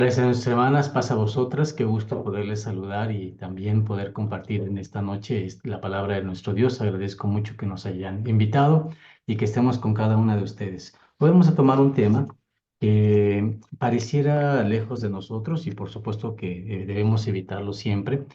Gracias a nuestras hermanas, pasa a vosotras, qué gusto poderles saludar y también poder compartir en esta noche la palabra de nuestro Dios. Agradezco mucho que nos hayan invitado y que estemos con cada una de ustedes. Hoy vamos a tomar un tema que pareciera lejos de nosotros y por supuesto que debemos evitarlo siempre,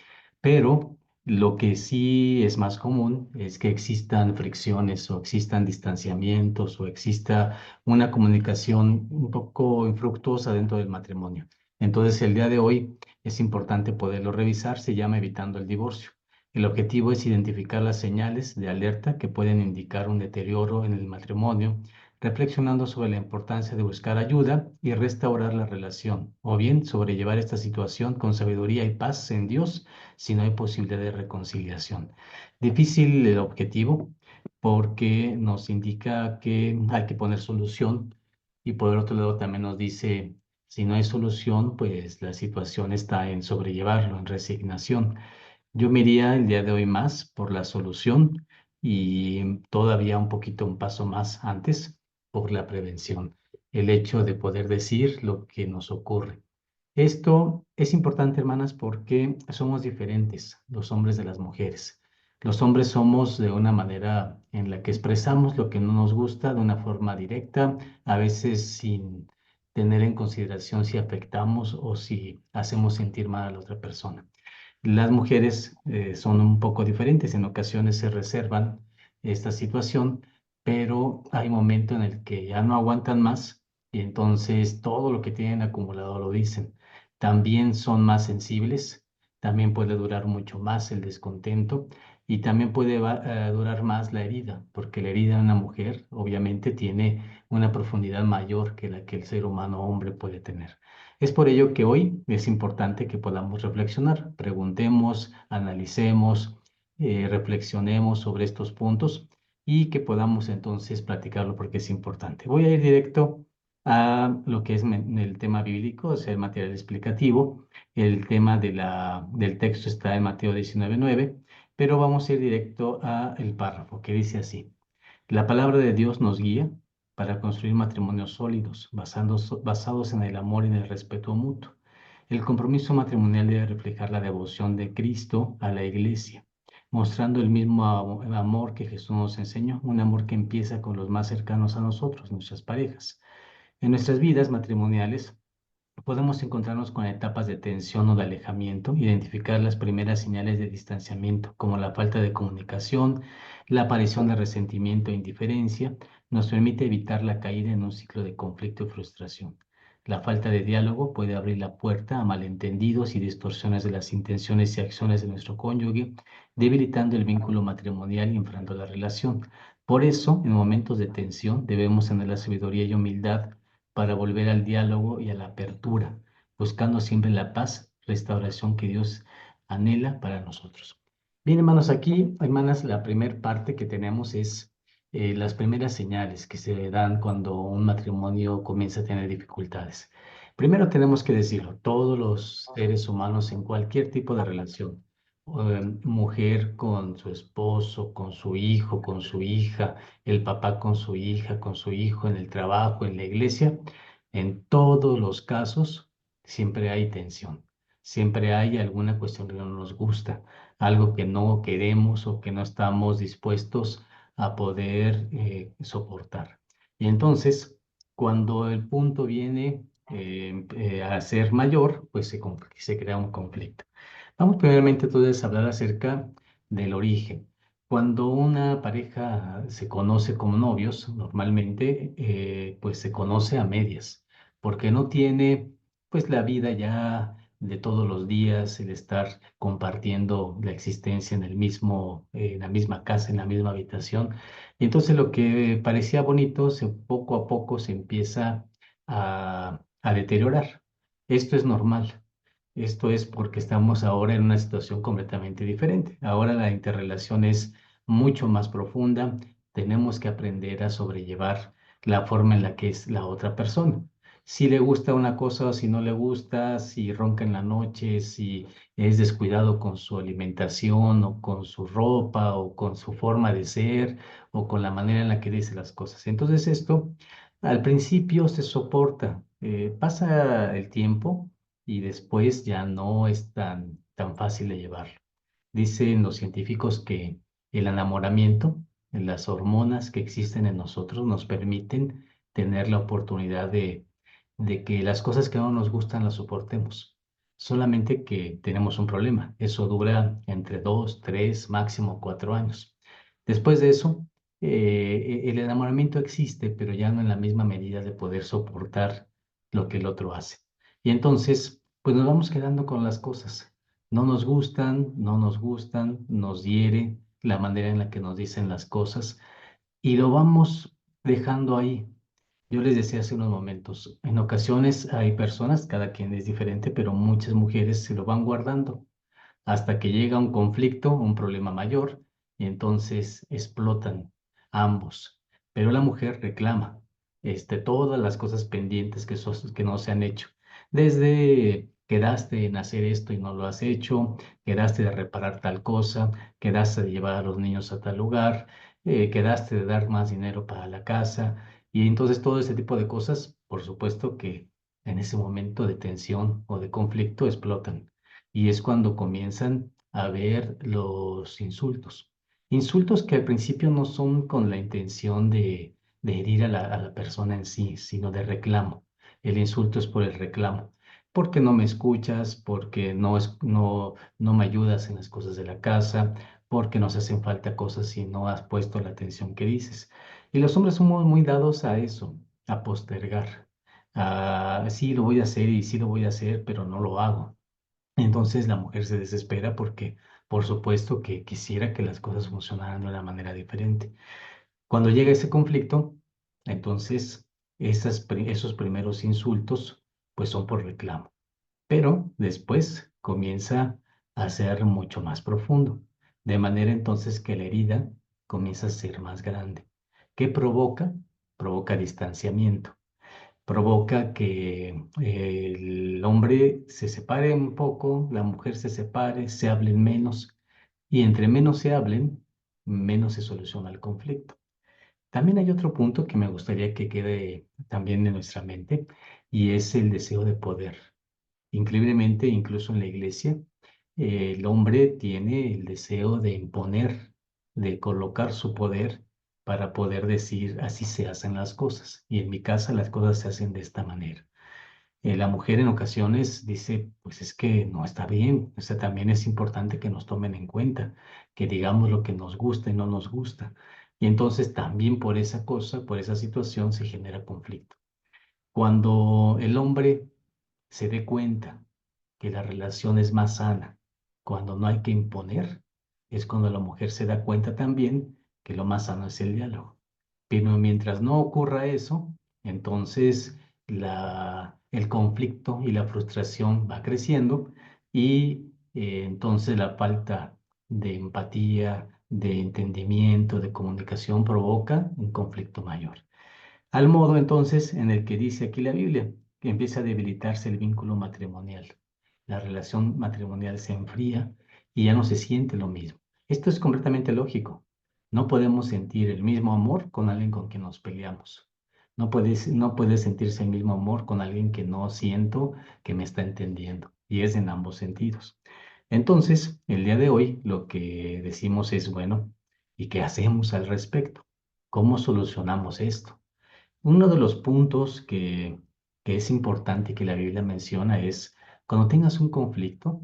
pero lo que sí es más común es que existan fricciones o existan distanciamientos o exista una comunicación un poco infructuosa dentro del matrimonio. Entonces, el día de hoy es importante poderlo revisar, se llama evitando el divorcio. El objetivo es identificar las señales de alerta que pueden indicar un deterioro en el matrimonio, reflexionando sobre la importancia de buscar ayuda y restaurar la relación, o bien sobrellevar esta situación con sabiduría y paz en Dios si no hay posibilidad de reconciliación. Difícil el objetivo porque nos indica que hay que poner solución y por el otro lado también nos dice si no hay solución, pues la situación está en sobrellevarlo, en resignación. Yo me iría el día de hoy más por la solución y todavía un poquito un paso más antes por la prevención. El hecho de poder decir lo que nos ocurre. Esto es importante, hermanas, porque somos diferentes, los hombres de las mujeres. Los hombres somos de una manera en la que expresamos lo que no nos gusta de una forma directa, a veces sin tener en consideración si afectamos o si hacemos sentir mal a la otra persona. Las mujeres son un poco diferentes, en ocasiones se reservan esta situación, pero hay momento en el que ya no aguantan más y entonces todo lo que tienen acumulado lo dicen. También son más sensibles, también puede durar mucho más el descontento y también puede durar más la herida, porque la herida de una mujer obviamente tiene una profundidad mayor que la que el ser humano hombre puede tener. Es por ello que hoy es importante que podamos reflexionar, preguntemos, analicemos, reflexionemos sobre estos puntos y que podamos entonces platicarlo porque es importante. Voy a ir directo a lo que es el tema bíblico, o sea, el material explicativo. El tema del texto está en Mateo 19:9, pero vamos a ir directo al párrafo que dice así. La palabra de Dios nos guía para construir matrimonios sólidos, basados en el amor y en el respeto mutuo. El compromiso matrimonial debe reflejar la devoción de Cristo a la iglesia, mostrando el mismo amor que Jesús nos enseñó, un amor que empieza con los más cercanos a nosotros, nuestras parejas. En nuestras vidas matrimoniales, podemos encontrarnos con etapas de tensión o de alejamiento, identificar las primeras señales de distanciamiento, como la falta de comunicación, la aparición de resentimiento e indiferencia, nos permite evitar la caída en un ciclo de conflicto y frustración. La falta de diálogo puede abrir la puerta a malentendidos y distorsiones de las intenciones y acciones de nuestro cónyuge, debilitando el vínculo matrimonial y enfriando la relación. Por eso, en momentos de tensión, debemos tener la sabiduría y humildad para volver al diálogo y a la apertura, buscando siempre la paz, restauración que Dios anhela para nosotros. Bien, hermanos, aquí, hermanas, la primera parte que tenemos es las primeras señales que se dan cuando un matrimonio comienza a tener dificultades. Primero tenemos que decirlo, todos los seres humanos en cualquier tipo de relación, mujer con su esposo, con su hijo, con su hija, el papá con su hija, con su hijo, en el trabajo, en la iglesia, en todos los casos siempre hay tensión, siempre hay alguna cuestión que no nos gusta, algo que no queremos o que no estamos dispuestos a poder soportar. Y entonces, cuando el punto viene a ser mayor, pues se crea un conflicto. Vamos primeramente entonces a hablar acerca del origen. Cuando una pareja se conoce como novios, normalmente pues se conoce a medias, porque no tiene pues la vida ya de todos los días, el estar compartiendo la existencia en el mismo, en la misma casa, en la misma habitación. Y entonces lo que parecía bonito, poco a poco se empieza a deteriorar. Esto es normal. Esto es porque estamos ahora en una situación completamente diferente. Ahora la interrelación es mucho más profunda. Tenemos que aprender a sobrellevar la forma en la que es la otra persona. Si le gusta una cosa o si no le gusta, si ronca en la noche, si es descuidado con su alimentación o con su ropa o con su forma de ser o con la manera en la que dice las cosas. Entonces esto al principio se soporta, pasa el tiempo y después ya no es tan fácil de llevarlo. Dicen los científicos que el enamoramiento, las hormonas que existen en nosotros nos permiten tener la oportunidad de que las cosas que no nos gustan las soportemos. Solamente que tenemos un problema. Eso dura entre 2, 3, máximo 4 años. Después de eso, el enamoramiento existe, pero ya no en la misma medida de poder soportar lo que el otro hace. Y entonces, pues nos vamos quedando con las cosas. No nos gustan, no nos gustan, nos hiere la manera en la que nos dicen las cosas y lo vamos dejando ahí. Yo les decía hace unos momentos, en ocasiones hay personas, cada quien es diferente, pero muchas mujeres se lo van guardando hasta que llega un conflicto, un problema mayor, y entonces explotan ambos. Pero la mujer reclama todas las cosas pendientes que no se han hecho. Desde quedaste en hacer esto y no lo has hecho, quedaste de reparar tal cosa, quedaste de llevar a los niños a tal lugar, quedaste de dar más dinero para la casa. Y entonces todo ese tipo de cosas, por supuesto que en ese momento de tensión o de conflicto explotan. Y es cuando comienzan a ver los insultos. Insultos que al principio no son con la intención de herir a la persona en sí, sino de reclamo. El insulto es por el reclamo. Porque no me escuchas, porque no me ayudas en las cosas de la casa, porque nos hacen falta cosas y no has puesto la atención que dices. Y los hombres somos muy dados a eso, a postergar. Sí, lo voy a hacer y sí lo voy a hacer, pero no lo hago. Entonces la mujer se desespera porque, por supuesto, que quisiera que las cosas funcionaran de una manera diferente. Cuando llega ese conflicto, entonces esos primeros insultos, pues son por reclamo. Pero después comienza a ser mucho más profundo, de manera entonces que la herida comienza a ser más grande. ¿Qué provoca? Provoca distanciamiento, provoca que el hombre se separe un poco, la mujer se separe, se hablen menos y entre menos se hablen, menos se soluciona el conflicto. También hay otro punto que me gustaría que quede también en nuestra mente y es el deseo de poder. Increíblemente, incluso en la iglesia, el hombre tiene el deseo de imponer, de colocar su poder para poder decir, así se hacen las cosas. Y en mi casa las cosas se hacen de esta manera. La mujer en ocasiones dice, pues es que no está bien. O sea, también es importante que nos tomen en cuenta, que digamos lo que nos gusta y no nos gusta. Y entonces también por esa cosa, por esa situación se genera conflicto. Cuando el hombre se dé cuenta que la relación es más sana, cuando no hay que imponer, es cuando la mujer se da cuenta también que lo más sano es el diálogo. Pero mientras no ocurra eso, entonces el conflicto y la frustración va creciendo y entonces la falta de empatía, de entendimiento, de comunicación provoca un conflicto mayor. Al modo entonces en el que dice aquí la Biblia, que empieza a debilitarse el vínculo matrimonial. La relación matrimonial se enfría y ya no se siente lo mismo. Esto es completamente lógico. No podemos sentir el mismo amor con alguien con quien nos peleamos. No puede sentirse el mismo amor con alguien que no siento que me está entendiendo. Y es en ambos sentidos. Entonces, el día de hoy lo que decimos es, bueno, ¿y qué hacemos al respecto? ¿Cómo solucionamos esto? Uno de los puntos que es importante y que la Biblia menciona es, cuando tengas un conflicto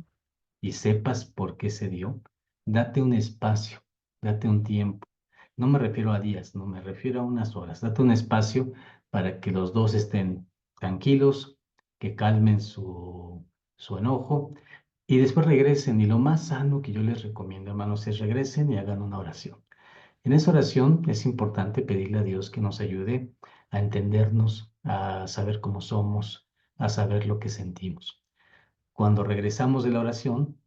y sepas por qué se dio, date un espacio, date un tiempo. No me refiero a días, no me refiero a unas horas. Date un espacio para que los dos estén tranquilos, que calmen su enojo y después regresen. Y lo más sano que yo les recomiendo, hermanos, es regresen y hagan una oración. En esa oración es importante pedirle a Dios que nos ayude a entendernos, a saber cómo somos, a saber lo que sentimos. Cuando regresamos de la oración,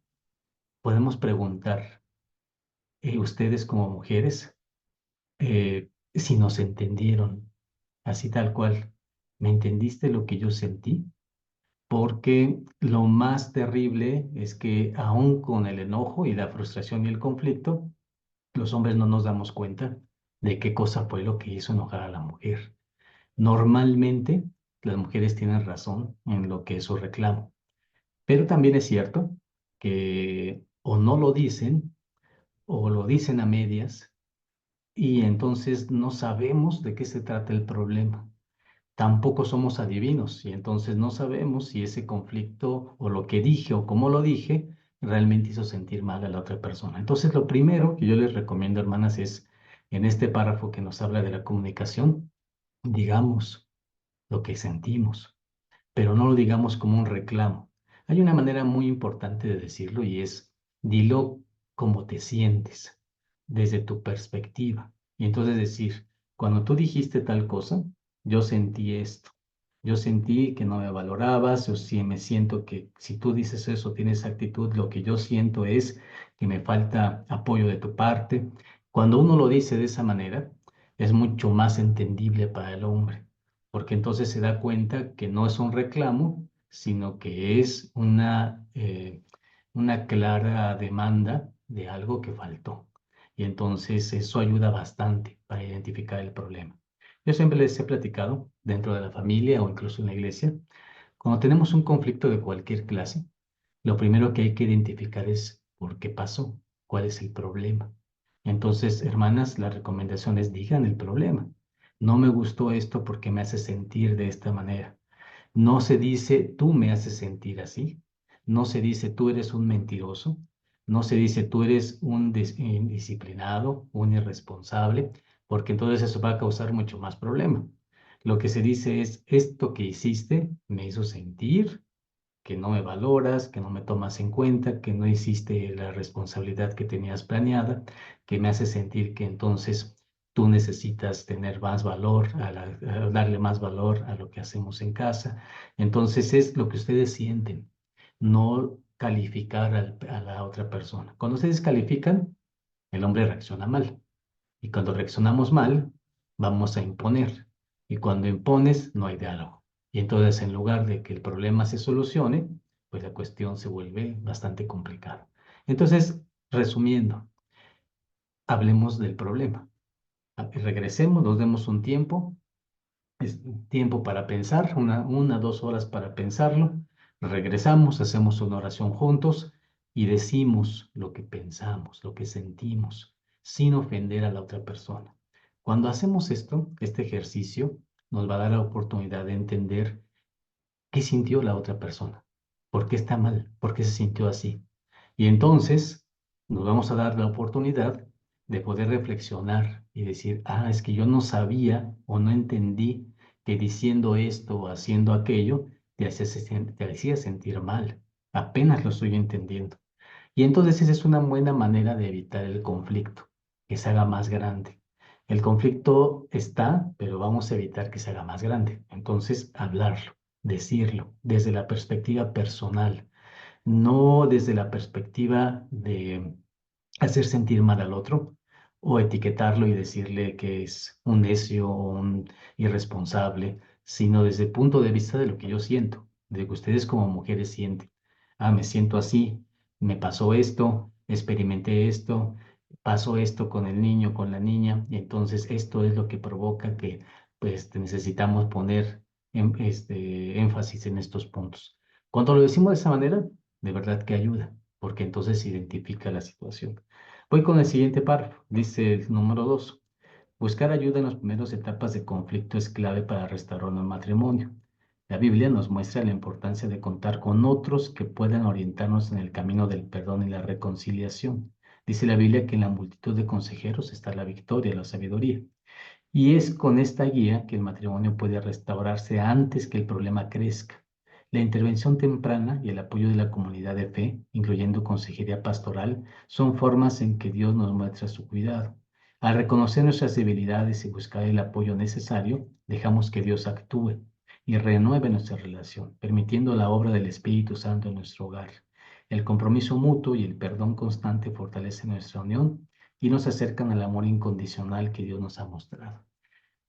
podemos preguntar, ustedes como mujeres, si nos entendieron, así tal cual. ¿Me entendiste lo que yo sentí? Porque lo más terrible es que aún con el enojo y la frustración y el conflicto, los hombres no nos damos cuenta de qué cosa fue lo que hizo enojar a la mujer. Normalmente las mujeres tienen razón en lo que es su reclamo. Pero también es cierto que o no lo dicen o lo dicen a medias y entonces no sabemos de qué se trata el problema. Tampoco somos adivinos y entonces no sabemos si ese conflicto o lo que dije o cómo lo dije realmente hizo sentir mal a la otra persona. Entonces, lo primero que yo les recomiendo, hermanas, es en este párrafo que nos habla de la comunicación, digamos lo que sentimos, pero no lo digamos como un reclamo. Hay una manera muy importante de decirlo y es, dilo como te sientes, desde tu perspectiva. Y entonces decir, cuando tú dijiste tal cosa, yo sentí esto. Yo sentí que no me valorabas, o si me siento que si tú dices eso, tienes actitud, lo que yo siento es que me falta apoyo de tu parte. Cuando uno lo dice de esa manera, es mucho más entendible para el hombre porque entonces se da cuenta que no es un reclamo, sino que es una clara demanda de algo que faltó. Y entonces eso ayuda bastante para identificar el problema. Yo siempre les he platicado dentro de la familia o incluso en la iglesia, cuando tenemos un conflicto de cualquier clase, lo primero que hay que identificar es por qué pasó, cuál es el problema. Entonces, hermanas, la recomendación es digan el problema. No me gustó esto porque me hace sentir de esta manera. No se dice tú me haces sentir así. No se dice tú eres un mentiroso. No se dice tú eres un indisciplinado, un irresponsable, porque entonces eso va a causar mucho más problema. Lo que se dice es esto que hiciste me hizo sentir que no me valoras, que no me tomas en cuenta, que no hiciste la responsabilidad que tenías planeada, que me hace sentir que entonces tú necesitas tener más valor, a darle más valor a lo que hacemos en casa. Entonces es lo que ustedes sienten, no calificar a la otra persona. Cuando ustedes califican, el hombre reacciona mal. Y cuando reaccionamos mal, vamos a imponer. Y cuando impones, no hay diálogo. Y entonces, en lugar de que el problema se solucione, pues la cuestión se vuelve bastante complicada. Entonces, resumiendo, hablemos del problema. Regresemos, nos demos un tiempo, es tiempo para pensar, 2 horas para pensarlo. Regresamos, hacemos una oración juntos y decimos lo que pensamos, lo que sentimos, sin ofender a la otra persona. Cuando hacemos esto, este ejercicio nos va a dar la oportunidad de entender qué sintió la otra persona, por qué está mal, por qué se sintió así. Y entonces nos vamos a dar la oportunidad de poder reflexionar y decir, es que yo no sabía o no entendí que diciendo esto o haciendo aquello te hacía sentir mal. Apenas lo estoy entendiendo. Y entonces esa es una buena manera de evitar el conflicto, que se haga más grande. El conflicto está, pero vamos a evitar que se haga más grande. Entonces, hablarlo, decirlo, desde la perspectiva personal, no desde la perspectiva de hacer sentir mal al otro o etiquetarlo y decirle que es un necio o un irresponsable, sino desde el punto de vista de lo que yo siento, de lo que ustedes como mujeres sienten. Me siento así, me pasó esto, experimenté esto, pasó esto con el niño, con la niña, y entonces esto es lo que provoca que pues necesitamos poner énfasis en estos puntos. Cuando lo decimos de esa manera, de verdad que ayuda, porque entonces se identifica la situación. Voy con el siguiente párrafo. Dice el número 2. Buscar ayuda en las primeras etapas de conflicto es clave para restaurar un matrimonio. La Biblia nos muestra la importancia de contar con otros que puedan orientarnos en el camino del perdón y la reconciliación. Dice la Biblia que en la multitud de consejeros está la victoria, la sabiduría. Y es con esta guía que el matrimonio puede restaurarse antes que el problema crezca. La intervención temprana y el apoyo de la comunidad de fe, incluyendo consejería pastoral, son formas en que Dios nos muestra su cuidado. Al reconocer nuestras debilidades y buscar el apoyo necesario, dejamos que Dios actúe y renueve nuestra relación, permitiendo la obra del Espíritu Santo en nuestro hogar. El compromiso mutuo y el perdón constante fortalecen nuestra unión y nos acercan al amor incondicional que Dios nos ha mostrado.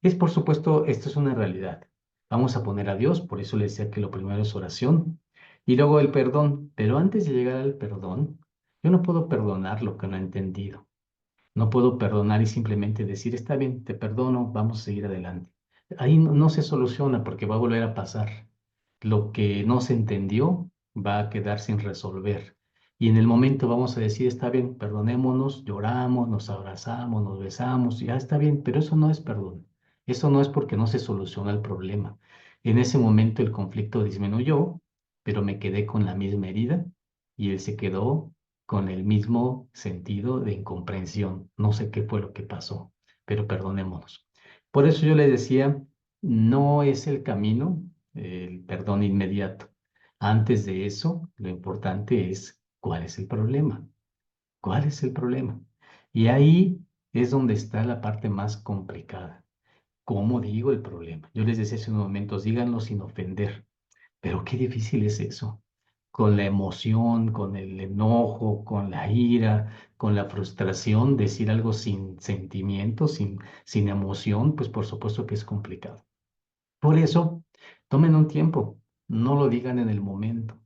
Es, por supuesto, esto es una realidad. Vamos a poner a Dios, por eso le decía que lo primero es oración y luego el perdón. Pero antes de llegar al perdón, yo no puedo perdonar lo que no he entendido. No puedo perdonar y simplemente decir, está bien, te perdono, vamos a seguir adelante. Ahí no se soluciona porque va a volver a pasar. Lo que no se entendió va a quedar sin resolver. Y en el momento vamos a decir, está bien, perdonémonos, lloramos, nos abrazamos, nos besamos, ya está bien, pero eso no es perdón. Eso no es porque no se soluciona el problema. En ese momento el conflicto disminuyó, pero me quedé con la misma herida y él se quedó con el mismo sentido de incomprensión. No sé qué fue lo que pasó, pero perdonémonos. Por eso yo le decía, no es el camino el perdón inmediato. Antes de eso, lo importante es cuál es el problema. ¿Cuál es el problema? Y ahí es donde está la parte más complicada. ¿Cómo digo el problema? Yo les decía hace unos momentos, díganlo sin ofender, pero qué difícil es eso. Con la emoción, con el enojo, con la ira, con la frustración, decir algo sin sentimiento, sin emoción, pues por supuesto que es complicado. Por eso, tomen un tiempo, no lo digan en el momento.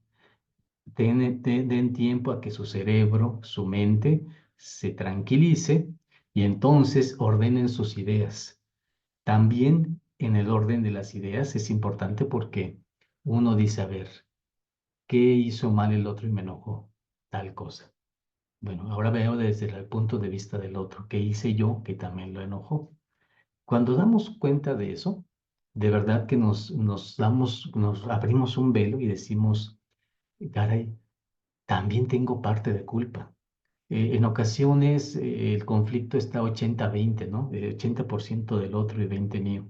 Den tiempo a que su cerebro, su mente, se tranquilice y entonces ordenen sus ideas. También en el orden de las ideas es importante porque uno dice, a ver, ¿qué hizo mal el otro y me enojó? Tal cosa. Bueno, ahora veo desde el punto de vista del otro, ¿qué hice yo que también lo enojó? Cuando damos cuenta de eso, de verdad que nos abrimos un velo y decimos, caray, también tengo parte de culpa. En ocasiones el conflicto está 80-20, ¿no? 80% del otro y 20 mío.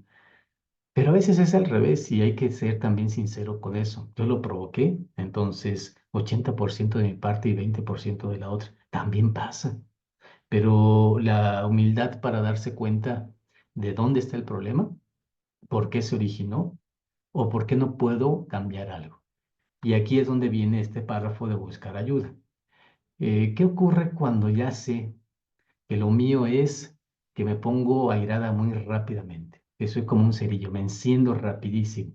Pero a veces es al revés y hay que ser también sincero con eso. Yo lo provoqué, entonces 80% de mi parte y 20% de la otra. También pasa. Pero la humildad para darse cuenta de dónde está el problema, por qué se originó o por qué no puedo cambiar algo. Y aquí es donde viene este párrafo de buscar ayuda. ¿Qué ocurre cuando ya sé que lo mío es que me pongo airada muy rápidamente? Que soy como un cerillo, me enciendo rapidísimo,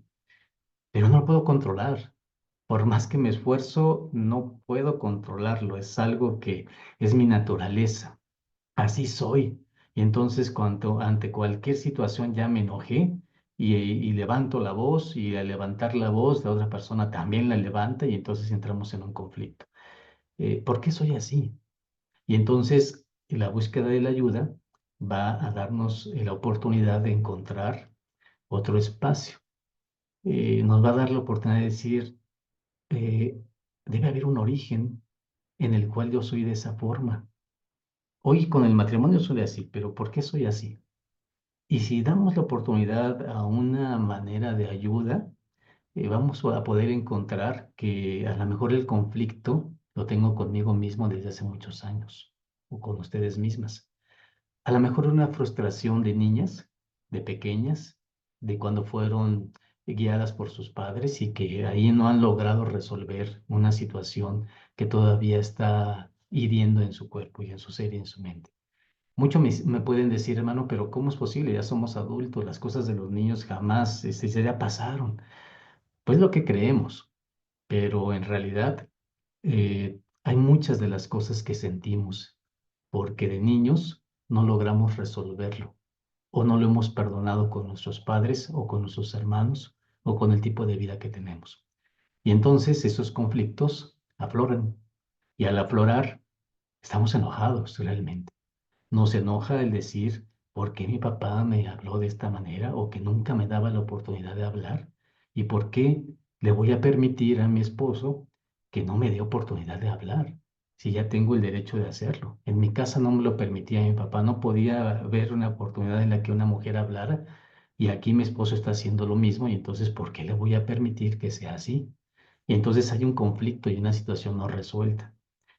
pero no lo puedo controlar. Por más que me esfuerzo, no puedo controlarlo. Es algo que es mi naturaleza. Así soy. Y entonces, cuando ante cualquier situación ya me enojé y levanto la voz y al levantar la voz, la otra persona también la levanta y entonces entramos en un conflicto. ¿Por qué soy así? Y entonces la búsqueda de la ayuda va a darnos la oportunidad de encontrar otro espacio. Nos va a dar la oportunidad de decir, eh, debe haber un origen en el cual yo soy de esa forma. Hoy con el matrimonio soy así, pero ¿por qué soy así? Y si damos la oportunidad a una manera de ayuda, vamos a poder encontrar que a lo mejor el conflicto lo tengo conmigo mismo desde hace muchos años o con ustedes mismas. A lo mejor una frustración de niñas, de pequeñas, de cuando fueron guiadas por sus padres y que ahí no han logrado resolver una situación que todavía está hiriendo en su cuerpo y en su ser y en su mente. Muchos me pueden decir, hermano, pero ¿cómo es posible? Ya somos adultos, las cosas de los niños jamás, ya pasaron. Pues lo que creemos, pero en realidad hay muchas de las cosas que sentimos porque de niños no logramos resolverlo o no lo hemos perdonado con nuestros padres o con nuestros hermanos o con el tipo de vida que tenemos. Y entonces esos conflictos afloran y al aflorar estamos enojados realmente. Nos enoja el decir, ¿por qué mi papá me habló de esta manera o que nunca me daba la oportunidad de hablar? ¿Y por qué le voy a permitir a mi esposo que no me dé oportunidad de hablar si ya tengo el derecho de hacerlo? En mi casa no me lo permitía mi papá, no podía ver una oportunidad en la que una mujer hablara y aquí mi esposo está haciendo lo mismo y entonces, ¿por qué le voy a permitir que sea así? Y entonces hay un conflicto y una situación no resuelta.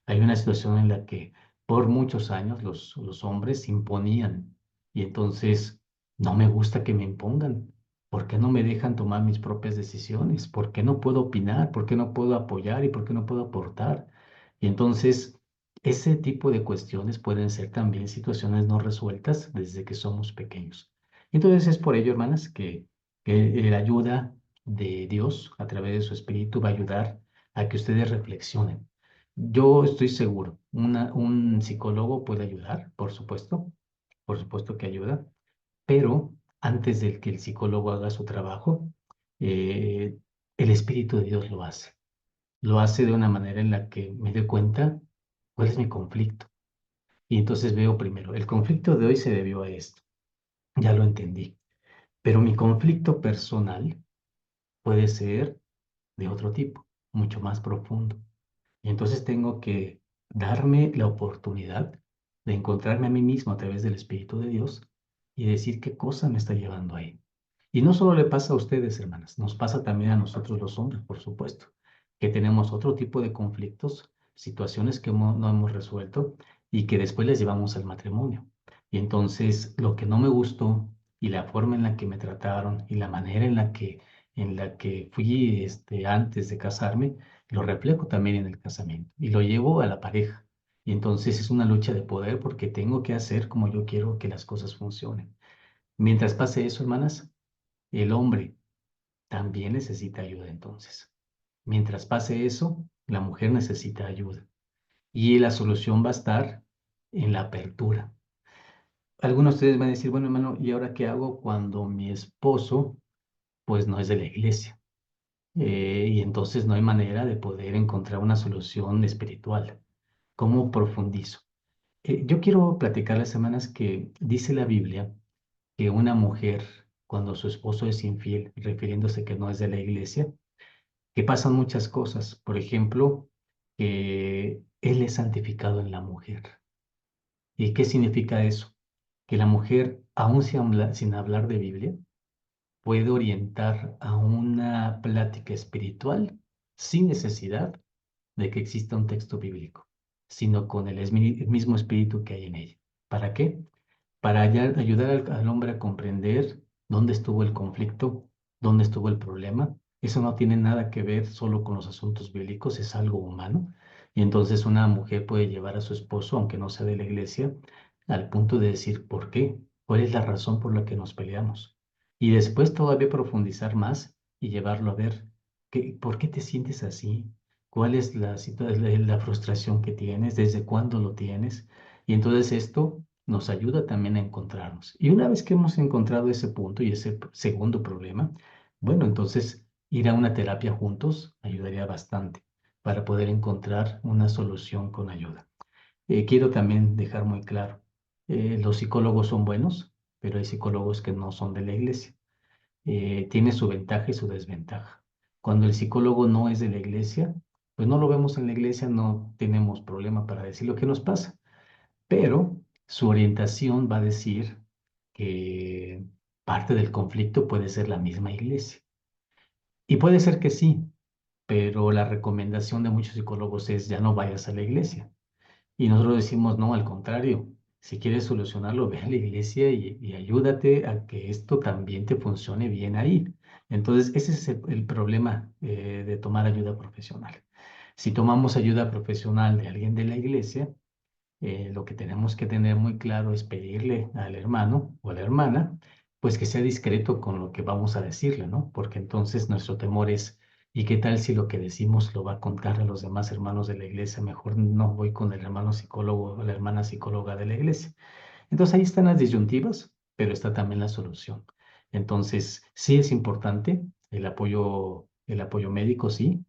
Hay una situación en la que por muchos años los hombres imponían y entonces no me gusta que me impongan. ¿Por qué no me dejan tomar mis propias decisiones? ¿Por qué no puedo opinar? ¿Por qué no puedo apoyar? ¿Y por qué no puedo aportar? Y entonces ese tipo de cuestiones pueden ser también situaciones no resueltas desde que somos pequeños. Entonces es por ello, hermanas, que la ayuda de Dios a través de su Espíritu va a ayudar a que ustedes reflexionen. Yo estoy seguro, un psicólogo puede ayudar, por supuesto que ayuda, pero antes de que el psicólogo haga su trabajo, eh, el Espíritu de Dios lo hace. lo hace de una manera en la que me doy cuenta cuál es mi conflicto. Y entonces veo primero, el conflicto de hoy se debió a esto, ya lo entendí, pero mi conflicto personal puede ser de otro tipo, mucho más profundo. Y entonces tengo que darme la oportunidad de encontrarme a mí mismo a través del Espíritu de Dios y decir qué cosa me está llevando ahí. Y no solo le pasa a ustedes, hermanas, nos pasa también a nosotros los hombres, por supuesto, que tenemos otro tipo de conflictos, situaciones que no hemos resuelto y que después les llevamos al matrimonio. Y entonces lo que no me gustó y la forma en la que me trataron y la manera en la que fui antes de casarme, lo reflejo también en el casamiento y lo llevo a la pareja. Y entonces es una lucha de poder porque tengo que hacer como yo quiero que las cosas funcionen. Mientras pase eso, hermanas, el hombre también necesita ayuda entonces. Mientras pase eso, la mujer necesita ayuda. Y la solución va a estar en la apertura. Algunos de ustedes van a decir, bueno, hermano, ¿y ahora qué hago cuando mi esposo, pues no es de la iglesia? Y entonces no hay manera de poder encontrar una solución espiritual. ¿Cómo profundizo? Yo quiero platicar las semanas que dice la Biblia que una mujer, cuando su esposo es infiel, refiriéndose que no es de la iglesia, que pasan muchas cosas. Por ejemplo, que él es santificado en la mujer. ¿Y qué significa eso? Que la mujer, aún sin hablar de Biblia, puede orientar a una plática espiritual sin necesidad de que exista un texto bíblico, sino con el mismo espíritu que hay en ella. ¿Para qué? Para ayudar al hombre a comprender dónde estuvo el conflicto, dónde estuvo el problema. Eso no tiene nada que ver solo con los asuntos bíblicos, es algo humano. Y entonces una mujer puede llevar a su esposo, aunque no sea de la iglesia, al punto de decir, ¿por qué? ¿Cuál es la razón por la que nos peleamos? Y después todavía profundizar más y llevarlo a ver, ¿por qué te sientes así? ¿Cuál es la frustración que tienes? ¿Desde cuándo lo tienes? Y entonces esto nos ayuda también a encontrarnos. Y una vez que hemos encontrado ese punto y ese segundo problema, bueno, entonces ir a una terapia juntos ayudaría bastante para poder encontrar una solución con ayuda. Quiero también dejar muy claro, los psicólogos son buenos, pero hay psicólogos que no son de la iglesia. Tiene su ventaja y su desventaja. Cuando el psicólogo no es de la iglesia, pues no lo vemos en la iglesia, no tenemos problema para decir lo que nos pasa, pero su orientación va a decir que parte del conflicto puede ser la misma iglesia. Y puede ser que sí, pero la recomendación de muchos psicólogos es ya no vayas a la iglesia. Y nosotros decimos, no, al contrario, si quieres solucionarlo, ve a la iglesia y ayúdate a que esto también te funcione bien ahí. Entonces, ese es el problema de tomar ayuda profesional. Si tomamos ayuda profesional de alguien de la iglesia, lo que tenemos que tener muy claro es pedirle al hermano o a la hermana, pues que sea discreto con lo que vamos a decirle, ¿no? Porque entonces nuestro temor es, ¿y qué tal si lo que decimos lo va a contar a los demás hermanos de la iglesia? Mejor no voy con el hermano psicólogo o la hermana psicóloga de la iglesia. Entonces ahí están las disyuntivas, pero está también la solución. Entonces, sí es importante el apoyo médico, sí,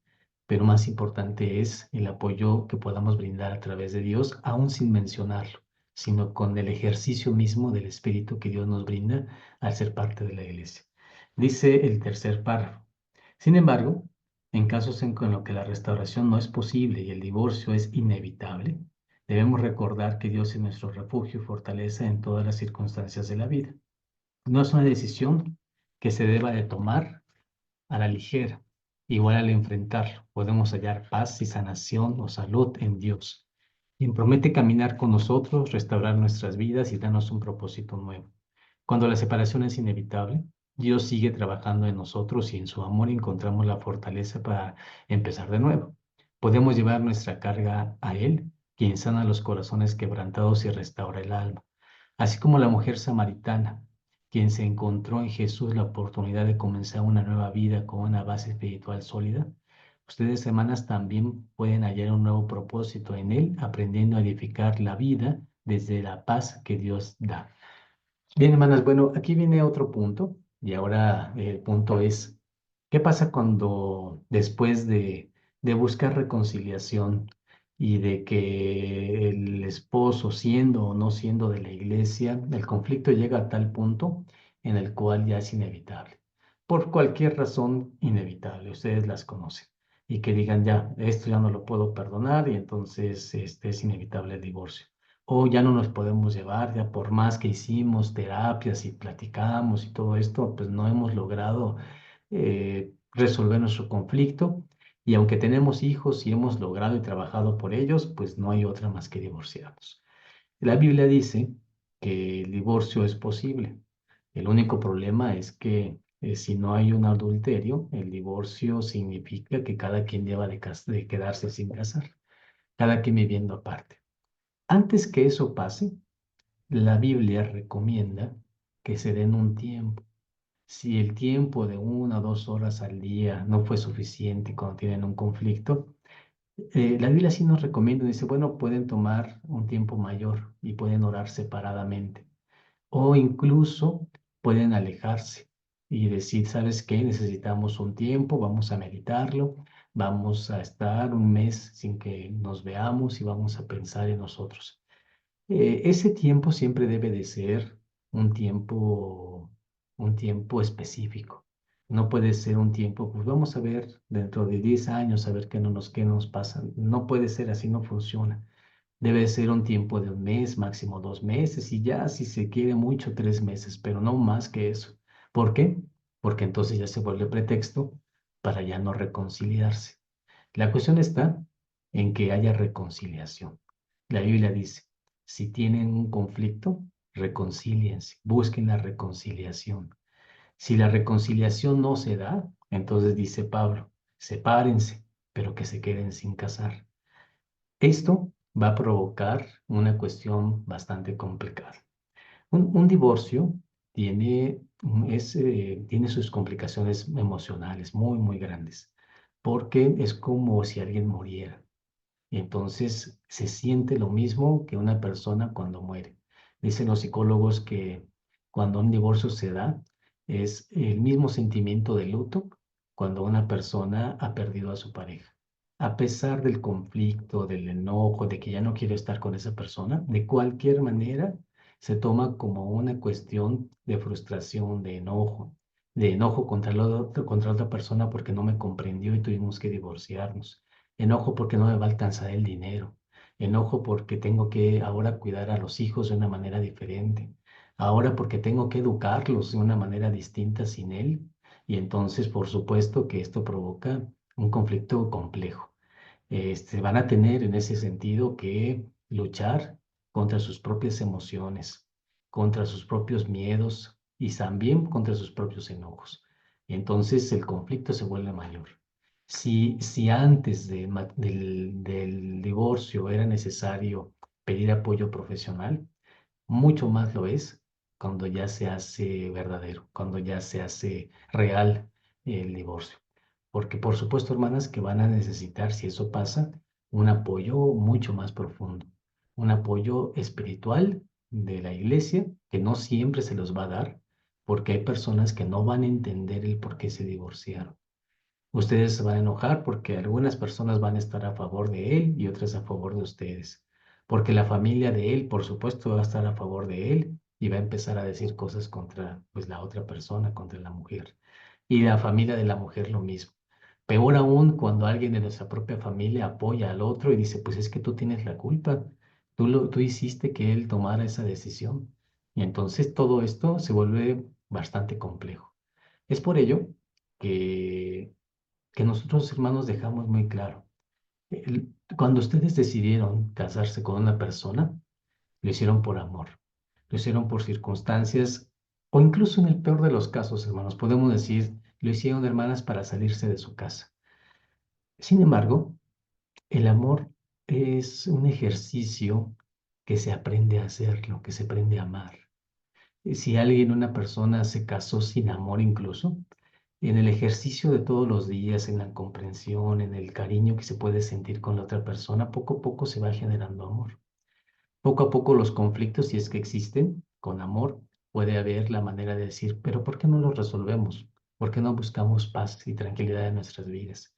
pero más importante es el apoyo que podamos brindar a través de Dios, aún sin mencionarlo, sino con el ejercicio mismo del Espíritu que Dios nos brinda al ser parte de la iglesia. Dice el tercer párrafo. Sin embargo, en casos en los que la restauración no es posible y el divorcio es inevitable, debemos recordar que Dios es nuestro refugio y fortaleza en todas las circunstancias de la vida. No es una decisión que se deba de tomar a la ligera. Igual al enfrentarlo, podemos hallar paz y sanación o salud en Dios, quien promete caminar con nosotros, restaurar nuestras vidas y darnos un propósito nuevo. Cuando la separación es inevitable, Dios sigue trabajando en nosotros y en su amor encontramos la fortaleza para empezar de nuevo. Podemos llevar nuestra carga a Él, quien sana los corazones quebrantados y restaura el alma. Así como la mujer samaritana, quien se encontró en Jesús la oportunidad de comenzar una nueva vida con una base espiritual sólida, ustedes, hermanas, también pueden hallar un nuevo propósito en Él, aprendiendo a edificar la vida desde la paz que Dios da. Bien, hermanas, bueno, aquí viene otro punto, y ahora el punto es, ¿qué pasa cuando después de de buscar reconciliación y de que el esposo, siendo o no siendo de la iglesia, el conflicto llega a tal punto en el cual ya es inevitable, por cualquier razón inevitable, ustedes las conocen, y que digan ya, esto ya no lo puedo perdonar y entonces es inevitable el divorcio. O ya no nos podemos llevar, ya por más que hicimos terapias y platicamos y todo esto, pues no hemos logrado resolver nuestro conflicto. Y aunque tenemos hijos y hemos logrado y trabajado por ellos, pues no hay otra más que divorciarnos. La Biblia dice que el divorcio es posible. El único problema es que si no hay un adulterio, el divorcio significa que cada quien deba de quedarse sin casar, cada quien viviendo aparte. Antes que eso pase, la Biblia recomienda que se den un tiempo. Si el tiempo de 1 o 2 horas al día no fue suficiente cuando tienen un conflicto, la Biblia sí nos recomienda, dice, bueno, pueden tomar un tiempo mayor y pueden orar separadamente. O incluso pueden alejarse y decir, ¿sabes qué? Necesitamos un tiempo, vamos a meditarlo, vamos a estar un mes sin que nos veamos y vamos a pensar en nosotros. Ese tiempo siempre debe de ser un tiempo, un tiempo específico. No puede ser un tiempo, pues vamos a ver dentro de 10 años, a ver qué nos pasa. No puede ser así, no funciona. Debe ser un tiempo de un mes, máximo 2 meses, y ya si se quiere mucho, 3 meses, pero no más que eso. ¿Por qué? Porque entonces ya se vuelve pretexto para ya no reconciliarse. La cuestión está en que haya reconciliación. La Biblia dice, si tienen un conflicto, reconcíliense, busquen la reconciliación. Si la reconciliación no se da, entonces dice Pablo, sepárense, pero que se queden sin casar. Esto va a provocar una cuestión bastante complicada. Un divorcio tiene sus complicaciones emocionales muy, muy grandes, porque es como si alguien muriera. Y entonces se siente lo mismo que una persona cuando muere. Dicen los psicólogos que cuando un divorcio se da, es el mismo sentimiento de luto cuando una persona ha perdido a su pareja. A pesar del conflicto, del enojo, de que ya no quiere estar con esa persona, de cualquier manera se toma como una cuestión de frustración, de enojo contra la otra persona porque no me comprendió y tuvimos que divorciarnos. Enojo porque no me va a alcanzar el dinero. Enojo porque tengo que ahora cuidar a los hijos de una manera diferente. Ahora porque tengo que educarlos de una manera distinta sin él. Y entonces, por supuesto que esto provoca un conflicto complejo. Van a tener en ese sentido que luchar contra sus propias emociones, contra sus propios miedos y también contra sus propios enojos. Entonces el conflicto se vuelve mayor. Si antes del divorcio era necesario pedir apoyo profesional, mucho más lo es cuando ya se hace verdadero, cuando ya se hace real el divorcio. Porque por supuesto, hermanas, que van a necesitar, si eso pasa, un apoyo mucho más profundo, un apoyo espiritual de la iglesia, que no siempre se los va a dar, porque hay personas que no van a entender el por qué se divorciaron. Ustedes se van a enojar porque algunas personas van a estar a favor de él y otras a favor de ustedes. Porque la familia de él, por supuesto, va a estar a favor de él y va a empezar a decir cosas contra, pues, la otra persona, contra la mujer. Y la familia de la mujer lo mismo. Peor aún cuando alguien de nuestra propia familia apoya al otro y dice, pues es que tú tienes la culpa. Tú hiciste que él tomara esa decisión. Y entonces todo esto se vuelve bastante complejo. Es por ello que nosotros, hermanos, dejamos muy claro. Cuando ustedes decidieron casarse con una persona, lo hicieron por amor, lo hicieron por circunstancias, o incluso en el peor de los casos, hermanos, podemos decir, lo hicieron, hermanas, para salirse de su casa. Sin embargo, el amor es un ejercicio que se aprende a hacerlo, que se aprende a amar. Si alguien, una persona, se casó sin amor incluso, en el ejercicio de todos los días, en la comprensión, en el cariño que se puede sentir con la otra persona, poco a poco se va generando amor. Poco a poco los conflictos, si es que existen, con amor, puede haber la manera de decir, pero ¿por qué no los resolvemos? ¿Por qué no buscamos paz y tranquilidad en nuestras vidas?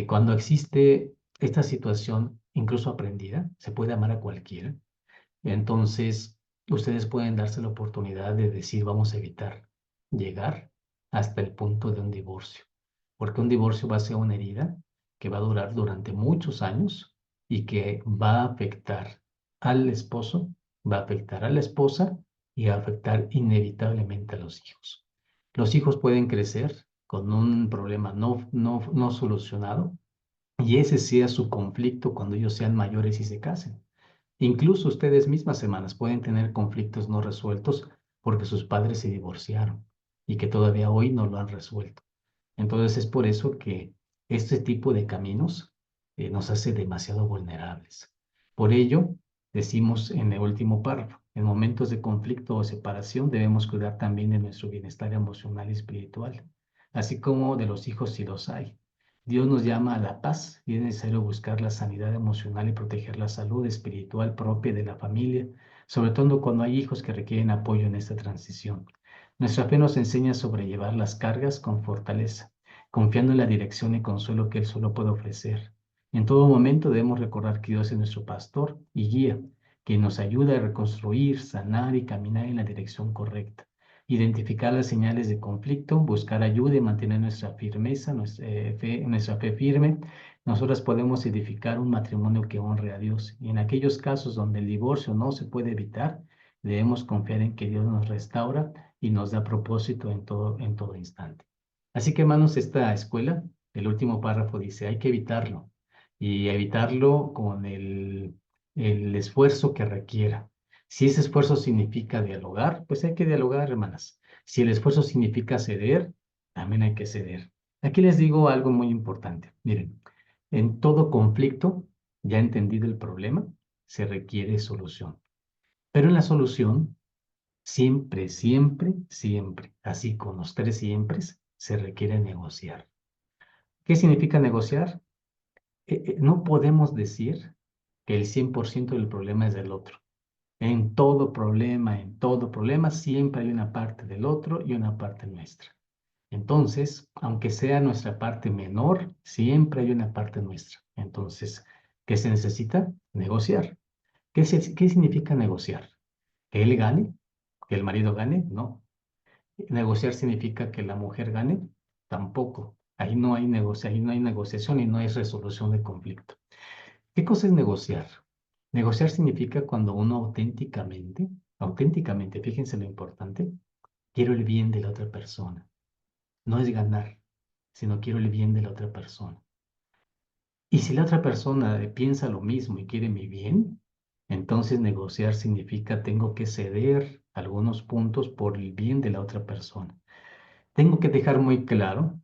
Cuando existe esta situación, incluso aprendida, se puede amar a cualquiera. Entonces, ustedes pueden darse la oportunidad de decir, vamos a evitar llegar hasta el punto de un divorcio, porque un divorcio va a ser una herida que va a durar durante muchos años y que va a afectar al esposo, va a afectar a la esposa y va a afectar inevitablemente a los hijos. Los hijos pueden crecer con un problema no solucionado y ese sea su conflicto cuando ellos sean mayores y se casen. Incluso ustedes mismas, hermanas, pueden tener conflictos no resueltos porque sus padres se divorciaron y que todavía hoy no lo han resuelto. Entonces es por eso que este tipo de caminos nos hace demasiado vulnerables. Por ello, decimos en el último párrafo, en momentos de conflicto o separación debemos cuidar también de nuestro bienestar emocional y espiritual, así como de los hijos si los hay. Dios nos llama a la paz y es necesario buscar la sanidad emocional y proteger la salud espiritual propia de la familia, sobre todo cuando hay hijos que requieren apoyo en esta transición. Nuestra fe nos enseña a sobrellevar las cargas con fortaleza, confiando en la dirección y consuelo que Él solo puede ofrecer. En todo momento debemos recordar que Dios es nuestro pastor y guía, que nos ayuda a reconstruir, sanar y caminar en la dirección correcta. Identificar las señales de conflicto, buscar ayuda y mantener nuestra firmeza, nuestra fe firme. Nosotras podemos edificar un matrimonio que honre a Dios. Y en aquellos casos donde el divorcio no se puede evitar, debemos confiar en que Dios nos restaura y nos da propósito en todo instante. Así que, hermanos, esta escuela, el último párrafo dice, hay que evitarlo y evitarlo con el esfuerzo que requiera. Si ese esfuerzo significa dialogar, pues hay que dialogar, hermanas. Si el esfuerzo significa ceder, también hay que ceder. Aquí les digo algo muy importante. Miren, en todo conflicto, ya entendido el problema, se requiere solución. Pero en la solución siempre, siempre, siempre, así con los tres siempres, se requiere negociar. ¿Qué significa negociar? No podemos decir que el 100% del problema es del otro. En todo problema, siempre hay una parte del otro y una parte nuestra. Entonces, aunque sea nuestra parte menor, siempre hay una parte nuestra. Entonces, ¿qué se necesita? Negociar. ¿Qué significa negociar? ¿Que él gane? ¿Que el marido gane? No. ¿Negociar significa que la mujer gane? Tampoco. Ahí no hay negociación y no hay resolución de conflicto. ¿Qué cosa es negociar? Negociar significa cuando uno auténticamente, fíjense lo importante, quiero el bien de la otra persona. No es ganar, sino quiero el bien de la otra persona. Y si la otra persona piensa lo mismo y quiere mi bien, entonces negociar significa tengo que ceder algunos puntos por el bien de la otra persona. Tengo que dejar muy claro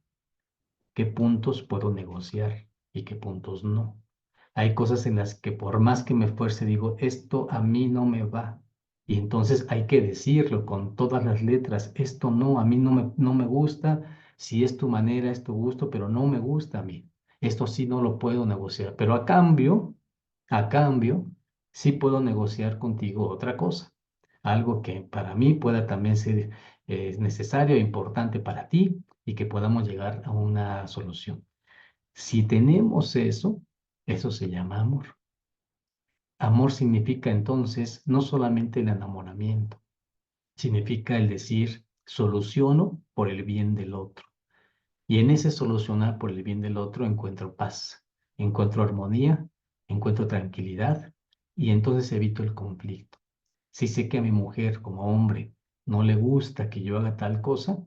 qué puntos puedo negociar y qué puntos no. Hay cosas en las que por más que me esfuerce digo, esto a mí no me va. Y entonces hay que decirlo con todas las letras, esto no, a mí no me gusta, si es tu manera, es tu gusto, pero no me gusta a mí. Esto sí no lo puedo negociar, pero a cambio, sí puedo negociar contigo otra cosa. Algo que para mí pueda también ser necesario e importante para ti y que podamos llegar a una solución. Si tenemos eso, eso se llama amor. Amor significa entonces no solamente el enamoramiento, significa el decir, soluciono por el bien del otro. Y en ese solucionar por el bien del otro encuentro paz, encuentro armonía, encuentro tranquilidad y entonces evito el conflicto. Si sé que a mi mujer como hombre no le gusta que yo haga tal cosa,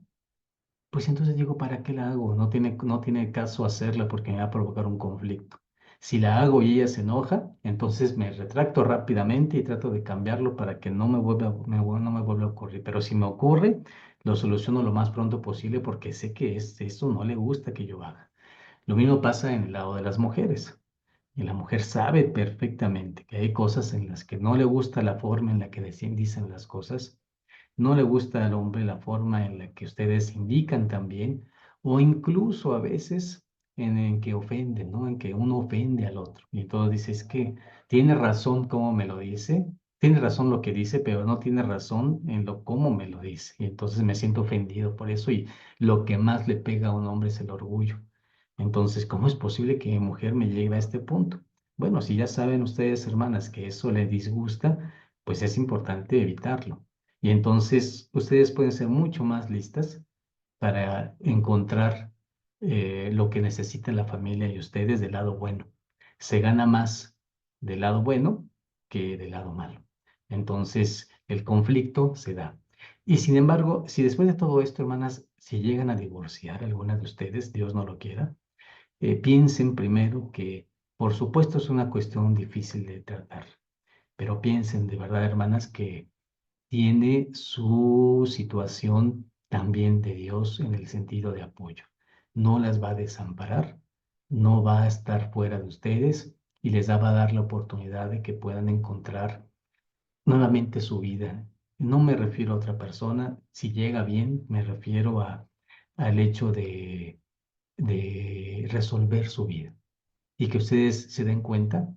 pues entonces digo, ¿para qué la hago? No tiene caso hacerla porque me va a provocar un conflicto. Si la hago y ella se enoja, entonces me retracto rápidamente y trato de cambiarlo para que no me vuelva a ocurrir. Pero si me ocurre, lo soluciono lo más pronto posible porque sé que eso no le gusta que yo haga. Lo mismo pasa en el lado de las mujeres. Y la mujer sabe perfectamente que hay cosas en las que no le gusta la forma en la que dicen las cosas, no le gusta al hombre la forma en la que ustedes indican también, o incluso a veces en que ofenden, ¿no? En que uno ofende al otro. Y entonces dice, es que tiene razón cómo me lo dice, tiene razón lo que dice, pero no tiene razón en lo cómo me lo dice. Y entonces me siento ofendido por eso y lo que más le pega a un hombre es el orgullo. Entonces, ¿cómo es posible que mi mujer me llegue a este punto? Bueno, si ya saben ustedes, hermanas, que eso les disgusta, pues es importante evitarlo. Y entonces ustedes pueden ser mucho más listas para encontrar lo que necesita la familia y ustedes del lado bueno. Se gana más del lado bueno que del lado malo. Entonces, el conflicto se da. Y sin embargo, si después de todo esto, hermanas, si llegan a divorciar alguna de ustedes, Dios no lo quiera, piensen primero que, por supuesto, es una cuestión difícil de tratar, pero piensen de verdad, hermanas, que tiene su situación también de Dios en el sentido de apoyo. No las va a desamparar, no va a estar fuera de ustedes y les va a dar la oportunidad de que puedan encontrar nuevamente su vida. No me refiero a otra persona, si llega bien, me refiero al hecho de resolver su vida y que ustedes se den cuenta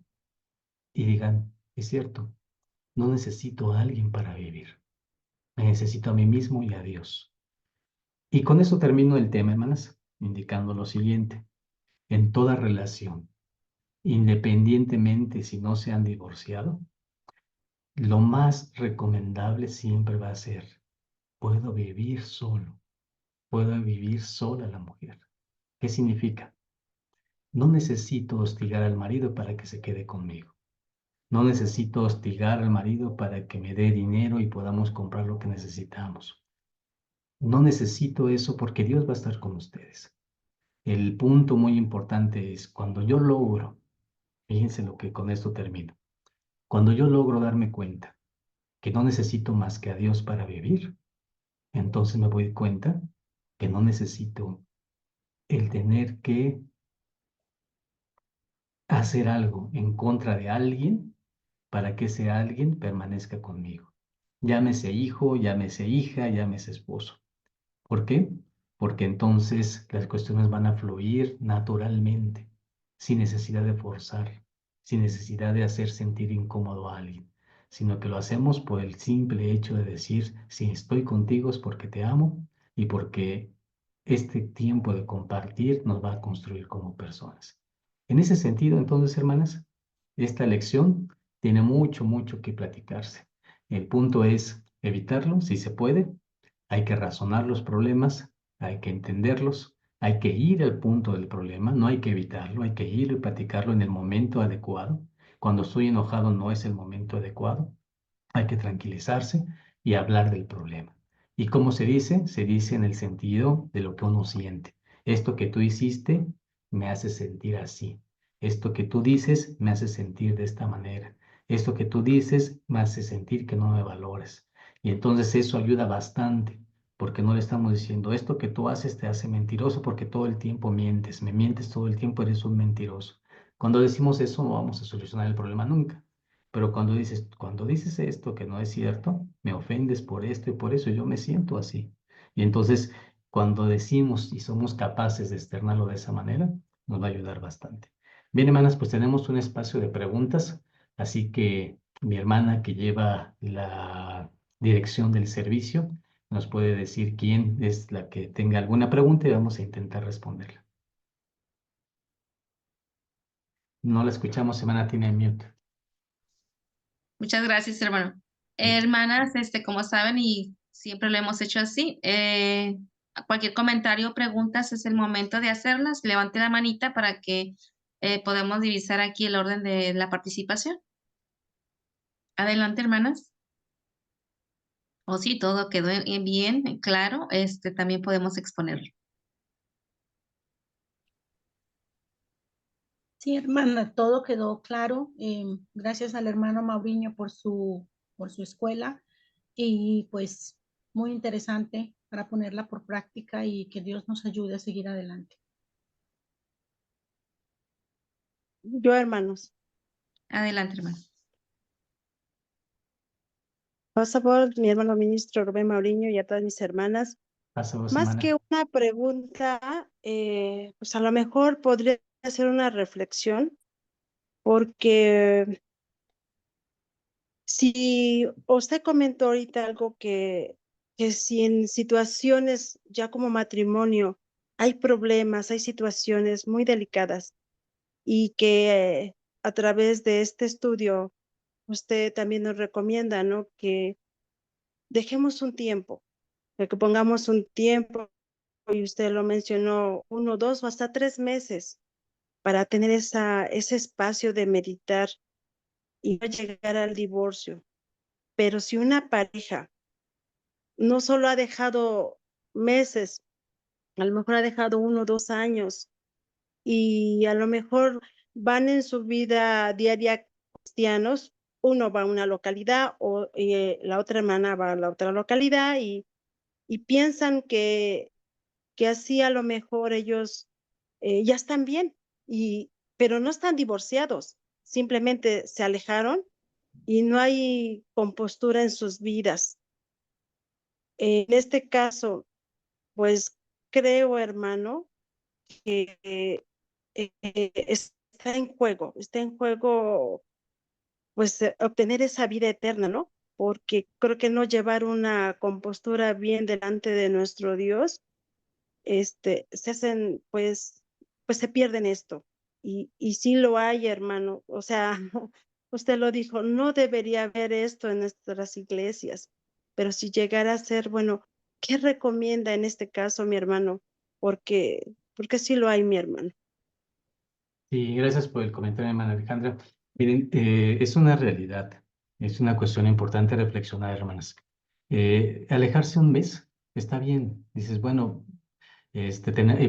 y digan, es cierto, no necesito a alguien para vivir. Me necesito a mí mismo y a Dios. Y con eso termino el tema, hermanas, indicando lo siguiente. En toda relación, independientemente si no se han divorciado, lo más recomendable siempre va a ser, puedo vivir solo, puedo vivir sola la mujer. ¿Qué significa? No necesito hostigar al marido para que se quede conmigo. No necesito hostigar al marido para que me dé dinero y podamos comprar lo que necesitamos. No necesito eso porque Dios va a estar con ustedes. El punto muy importante es cuando yo logro, fíjense lo que con esto termino, cuando yo logro darme cuenta que no necesito más que a Dios para vivir, entonces me doy cuenta que no necesito el tener que hacer algo en contra de alguien para que ese alguien permanezca conmigo. Llámese hijo, llámese hija, llámese esposo. ¿Por qué? Porque entonces las cuestiones van a fluir naturalmente, sin necesidad de forzar, sin necesidad de hacer sentir incómodo a alguien, sino que lo hacemos por el simple hecho de decir, si estoy contigo es porque te amo y porque este tiempo de compartir nos va a construir como personas. En ese sentido, entonces, hermanas, esta lección tiene mucho, mucho que platicarse. El punto es evitarlo, si se puede, hay que razonar los problemas, hay que entenderlos, hay que ir al punto del problema, no hay que evitarlo, hay que ir y platicarlo en el momento adecuado. Cuando estoy enojado no es el momento adecuado, hay que tranquilizarse y hablar del problema. ¿Y cómo se dice? Se dice en el sentido de lo que uno siente. Esto que tú hiciste me hace sentir así. Esto que tú dices me hace sentir de esta manera. Esto que tú dices me hace sentir que no me valores. Y entonces eso ayuda bastante, porque no le estamos diciendo esto que tú haces te hace mentiroso porque todo el tiempo mientes, me mientes todo el tiempo, eres un mentiroso. Cuando decimos eso no vamos a solucionar el problema nunca. Pero cuando dices esto que no es cierto, me ofendes por esto y por eso yo me siento así. Y entonces, cuando decimos y somos capaces de externarlo de esa manera, nos va a ayudar bastante. Bien, hermanas, pues tenemos un espacio de preguntas, así que mi hermana que lleva la dirección del servicio nos puede decir quién es la que tenga alguna pregunta y vamos a intentar responderla. No la escuchamos, hermana, tiene mute. Muchas gracias, hermano. Hermanas, como saben, y siempre lo hemos hecho así, cualquier comentario o preguntas es el momento de hacerlas. Levante la manita para que podamos divisar aquí el orden de la participación. Adelante, hermanas. O si todo quedó bien, claro, también podemos exponerlo. Sí, hermana, todo quedó claro. Gracias al hermano Mauriño por su escuela y pues muy interesante para ponerla por práctica y que Dios nos ayude a seguir adelante. Yo, hermanos, Adelante, hermano. pasa por mi hermano ministro Rubén Mauriño y a todas mis hermanas. Pasamos, Más hermana. que una pregunta, pues a lo mejor podría ser una reflexión, porque si usted comentó ahorita algo que si en situaciones ya como matrimonio hay problemas, hay situaciones muy delicadas y que a través de este estudio usted también nos recomienda, ¿no? Que dejemos un tiempo, que pongamos un tiempo, y usted lo mencionó, 1, 2 o hasta 3 meses para tener ese espacio de meditar y no llegar al divorcio. Pero si una pareja no solo ha dejado meses, a lo mejor ha dejado 1 o 2 años y a lo mejor van en su vida diaria cristianos, uno va a una localidad la otra hermana va a la otra localidad y piensan que así a lo mejor ellos ya están bien, pero no están divorciados, simplemente se alejaron y no hay compostura en sus vidas. En este caso, pues creo, hermano, que está en juego, pues obtener esa vida eterna, ¿no? Porque creo que no llevar una compostura bien delante de nuestro Dios, se hacen, pues se pierden esto. Y sí lo hay, hermano. O sea, usted lo dijo, no debería haber esto en nuestras iglesias, pero si llegara a ser, bueno, ¿qué recomienda en este caso, mi hermano? Porque sí lo hay, mi hermano. Y gracias por el comentario, hermana Alejandra. Miren, es una realidad, es una cuestión importante reflexionar, hermanas. Alejarse un mes está bien. Dices, bueno,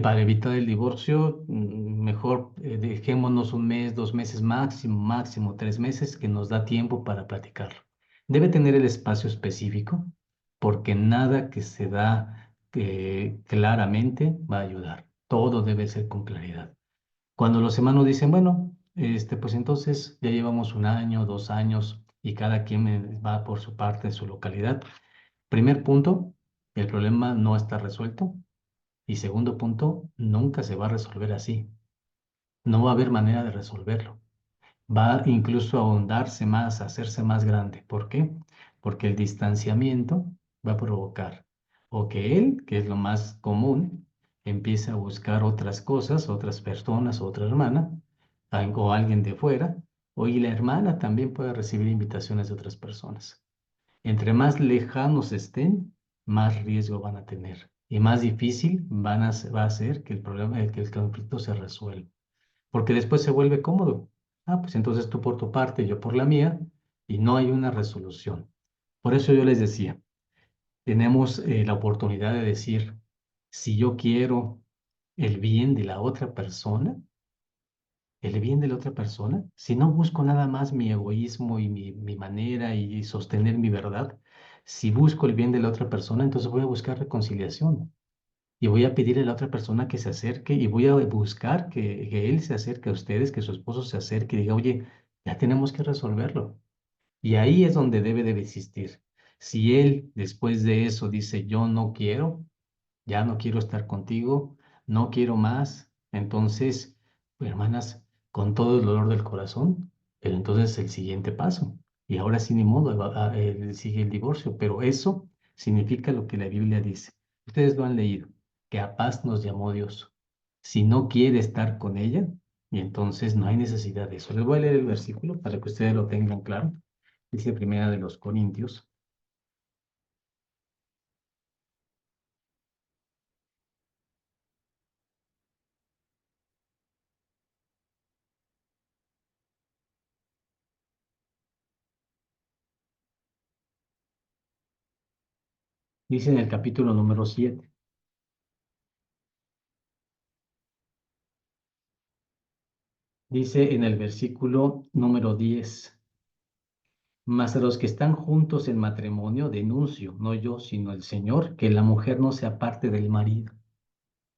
para evitar el divorcio, mejor dejémonos un mes, 2 meses máximo, máximo 3 meses, que nos da tiempo para platicarlo. Debe tener el espacio específico, porque nada que se da claramente va a ayudar. Todo debe ser con claridad. Cuando los hermanos dicen, bueno, pues entonces ya llevamos 1 año, 2 años y cada quien va por su parte en su localidad. Primer punto, el problema no está resuelto. Y segundo punto, nunca se va a resolver así. No va a haber manera de resolverlo. Va incluso a ahondarse más, a hacerse más grande. ¿Por qué? Porque el distanciamiento va a provocar o que él, que es lo más común, empiece a buscar otras cosas, otras personas, otra hermana, o alguien de fuera, o y la hermana también puede recibir invitaciones de otras personas. Entre más lejanos estén, más riesgo van a tener y más difícil va a ser que el problema, que el conflicto se resuelva, porque después se vuelve cómodo. Ah, pues entonces tú por tu parte, yo por la mía, y no hay una resolución. Por eso yo les decía, tenemos la oportunidad de decir, si yo quiero el bien de la otra persona, el bien de la otra persona, si no busco nada más mi egoísmo y mi manera y sostener mi verdad, si busco el bien de la otra persona, entonces voy a buscar reconciliación y voy a pedirle a la otra persona que se acerque y voy a buscar que él se acerque a ustedes, que su esposo se acerque y diga, oye, ya tenemos que resolverlo. Y ahí es donde debe de existir. Si él después de eso dice, yo no quiero, ya no quiero estar contigo, no quiero más. Entonces, pues, hermanas, con todo el dolor del corazón, pero entonces el siguiente paso. Y ahora sí, ni modo, sigue el divorcio, pero eso significa lo que la Biblia dice. Ustedes lo han leído, que a paz nos llamó Dios. Si no quiere estar con ella, y entonces no hay necesidad de eso. Les voy a leer el versículo para que ustedes lo tengan claro. Dice Primera de los Corintios. Dice en el capítulo número 7. Dice en el versículo número 10, mas a los que están juntos en matrimonio denuncio, no yo, sino el Señor, que la mujer no se aparte del marido.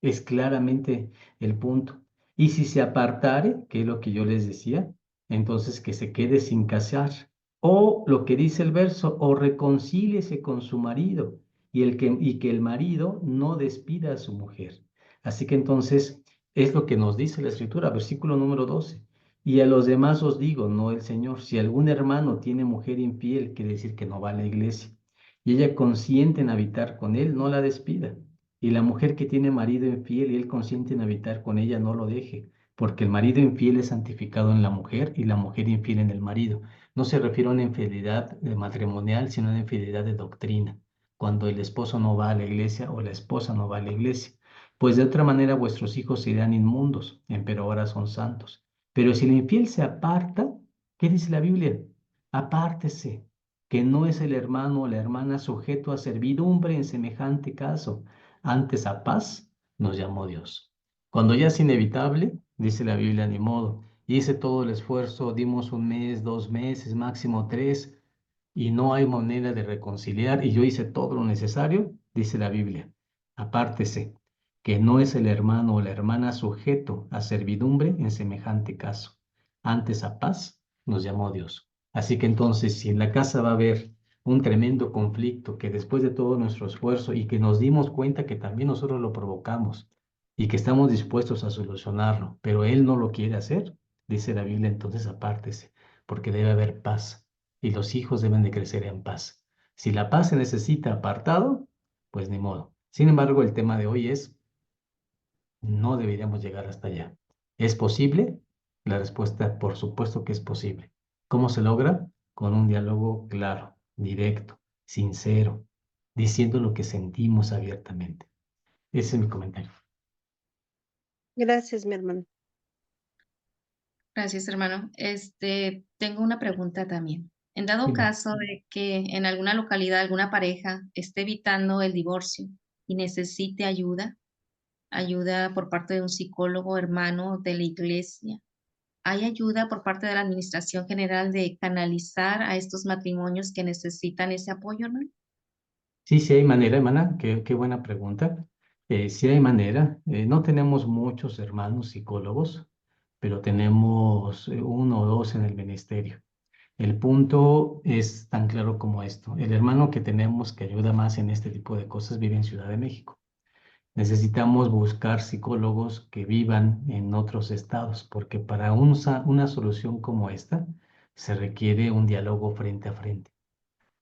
Es claramente el punto. Y si se apartare, que es lo que yo les decía, entonces que se quede sin casar. O lo que dice el verso, o reconcíliese con su marido y que el marido no despida a su mujer. Así que entonces es lo que nos dice la Escritura, versículo número 12. Y a los demás os digo, no el Señor, si algún hermano tiene mujer infiel, quiere decir que no va a la iglesia, y ella consiente en habitar con él, no la despida. Y la mujer que tiene marido infiel y él consiente en habitar con ella, no lo deje, porque el marido infiel es santificado en la mujer y la mujer infiel en el marido. No se refiere a una infidelidad matrimonial, sino a una infidelidad de doctrina, cuando el esposo no va a la iglesia o la esposa no va a la iglesia. Pues de otra manera vuestros hijos serán inmundos, pero ahora son santos. Pero si el infiel se aparta, ¿qué dice la Biblia? Apártese, que no es el hermano o la hermana sujeto a servidumbre en semejante caso. Antes a paz nos llamó Dios. Cuando ya es inevitable, dice la Biblia, ni modo. Hice todo el esfuerzo, dimos un mes, 2 meses, máximo 3, y no hay manera de reconciliar, y yo hice todo lo necesario, dice la Biblia. Apártese, que no es el hermano o la hermana sujeto a servidumbre en semejante caso. Antes a paz nos llamó Dios. Así que entonces, si en la casa va a haber un tremendo conflicto que después de todo nuestro esfuerzo y que nos dimos cuenta que también nosotros lo provocamos y que estamos dispuestos a solucionarlo, pero él no lo quiere hacer, dice la Biblia, entonces apártese, porque debe haber paz y los hijos deben de crecer en paz. Si la paz se necesita apartado, pues ni modo. Sin embargo, el tema de hoy es, no deberíamos llegar hasta allá. ¿Es posible? La respuesta, por supuesto que es posible. ¿Cómo se logra? Con un diálogo claro, directo, sincero, diciendo lo que sentimos abiertamente. Ese es mi comentario. Gracias, mi hermano. Gracias, hermano. Tengo una pregunta también. En dado Dime. caso de que en alguna localidad alguna pareja esté evitando el divorcio y necesite ayuda por parte de un psicólogo, hermano de la iglesia, ¿hay ayuda por parte de la Administración General de canalizar a estos matrimonios que necesitan ese apoyo, hermano? Sí, sí hay manera, hermana. Qué buena pregunta. Sí hay manera. No tenemos muchos hermanos psicólogos, pero tenemos uno o dos en el ministerio. El punto es tan claro como esto. El hermano que tenemos que ayuda más en este tipo de cosas vive en Ciudad de México. Necesitamos buscar psicólogos que vivan en otros estados, porque para una solución como esta se requiere un diálogo frente a frente.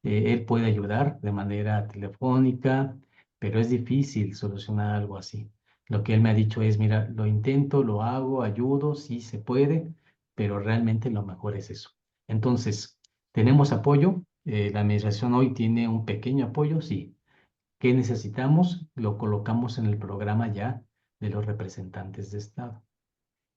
Él puede ayudar de manera telefónica, pero es difícil solucionar algo así. Lo que él me ha dicho es, mira, lo intento, lo hago, ayudo, sí se puede, pero realmente lo mejor es eso. Entonces, ¿tenemos apoyo? La administración hoy tiene un pequeño apoyo, sí. ¿Qué necesitamos? Lo colocamos en el programa ya de los representantes de Estado.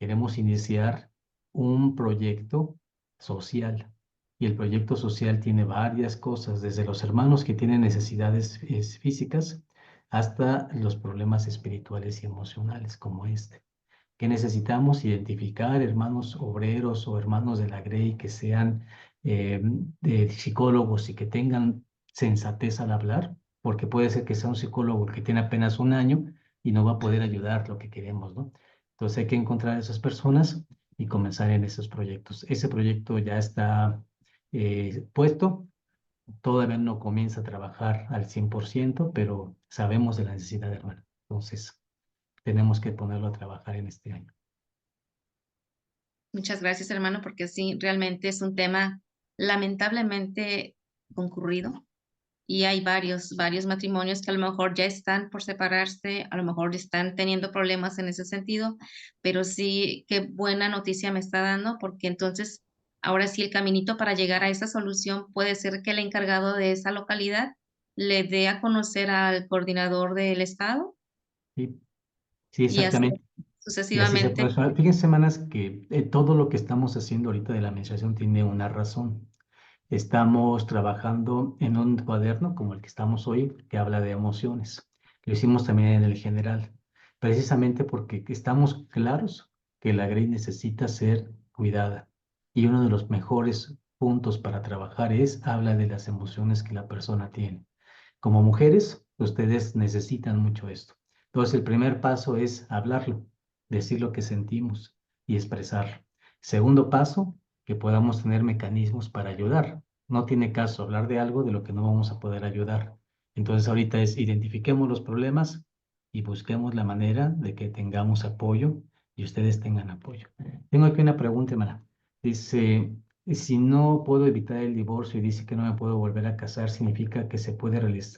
Queremos iniciar un proyecto social. Y el proyecto social tiene varias cosas, desde los hermanos que tienen necesidades físicas hasta los problemas espirituales y emocionales como este. Que necesitamos identificar hermanos obreros o hermanos de la Grey que sean psicólogos y que tengan sensatez al hablar, porque puede ser que sea un psicólogo que tiene apenas un año y no va a poder ayudar lo que queremos, ¿no? Entonces hay que encontrar a esas personas y comenzar en esos proyectos. Ese proyecto ya está puesto, todavía no comienza a trabajar al 100%, pero sabemos de la necesidad, hermano. Entonces tenemos que ponerlo a trabajar en este año. Muchas gracias, hermano, porque sí, realmente es un tema lamentablemente concurrido y hay varios matrimonios que a lo mejor ya están por separarse, a lo mejor están teniendo problemas en ese sentido, pero sí, qué buena noticia me está dando, porque entonces ahora sí el caminito para llegar a esa solución puede ser que el encargado de esa localidad le dé a conocer al coordinador del estado Sí, sí, y así exactamente. Y así se sucesivamente. puede sumar. Fíjense, semanas que todo lo que estamos haciendo ahorita de la administración tiene una razón. Estamos trabajando en un cuaderno como el que estamos hoy, que habla de emociones. Lo hicimos también en el general, precisamente porque estamos claros que la Grey necesita ser cuidada. Y uno de los mejores puntos para trabajar habla de las emociones que la persona tiene. Como mujeres, ustedes necesitan mucho esto. Entonces, el primer paso es hablarlo, decir lo que sentimos y expresarlo. Segundo paso, que podamos tener mecanismos para ayudar. No tiene caso hablar de algo de lo que no vamos a poder ayudar. Entonces, ahorita es identifiquemos los problemas y busquemos la manera de que tengamos apoyo y ustedes tengan apoyo. Tengo aquí una pregunta, hermana. Dice, Si no puedo evitar el divorcio y dice que no me puedo volver a casar, significa que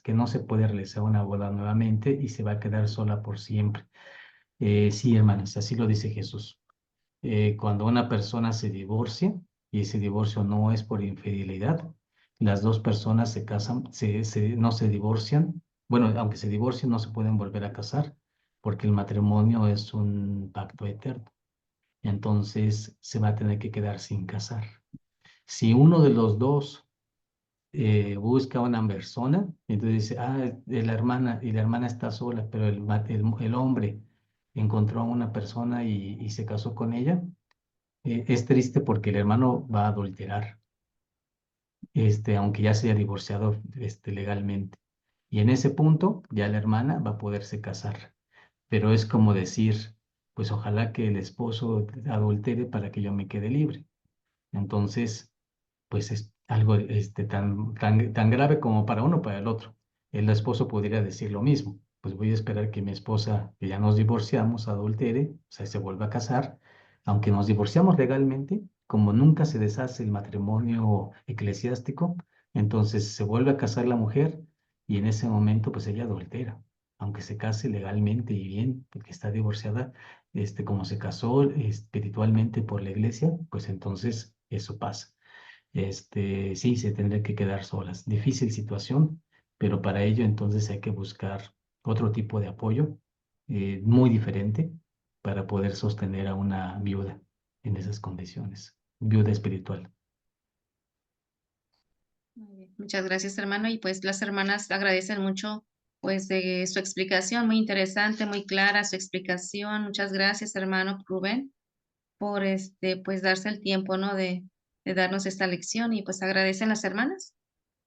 que no se puede realizar una boda nuevamente y se va a quedar sola por siempre. Sí, hermanos, así lo dice Jesús. Cuando una persona se divorcia y ese divorcio no es por infidelidad, las dos personas se casan, no se divorcian. Bueno, aunque se divorcien, no se pueden volver a casar porque el matrimonio es un pacto eterno. Entonces se va a tener que quedar sin casar. Si uno de los dos busca a una persona, entonces dice, la hermana, y la hermana está sola, pero el hombre encontró a una persona y se casó con ella, es triste porque el hermano va a adulterar, aunque ya se haya divorciado, legalmente. Y en ese punto ya la hermana va a poderse casar. Pero es como decir, pues ojalá que el esposo adultere para que yo me quede libre. Entonces, pues es algo tan grave como para uno, para el otro. El esposo podría decir lo mismo, pues voy a esperar que mi esposa, que ya nos divorciamos, adultere, o sea, se vuelva a casar, aunque nos divorciamos legalmente, como nunca se deshace el matrimonio eclesiástico, entonces se vuelve a casar la mujer y en ese momento pues ella adultera, aunque se case legalmente y bien, porque está divorciada, como se casó espiritualmente por la iglesia, pues entonces eso pasa. Sí, se tendría que quedar solas. Difícil situación, pero para ello entonces hay que buscar otro tipo de apoyo muy diferente para poder sostener a una viuda en esas condiciones, viuda espiritual. Muy bien. Muchas gracias, hermano. Y pues las hermanas agradecen mucho pues de su explicación, muy interesante, muy clara su explicación. Muchas gracias, hermano Rubén, por pues darse el tiempo, ¿no? De darnos esta lección y pues agradecen las hermanas.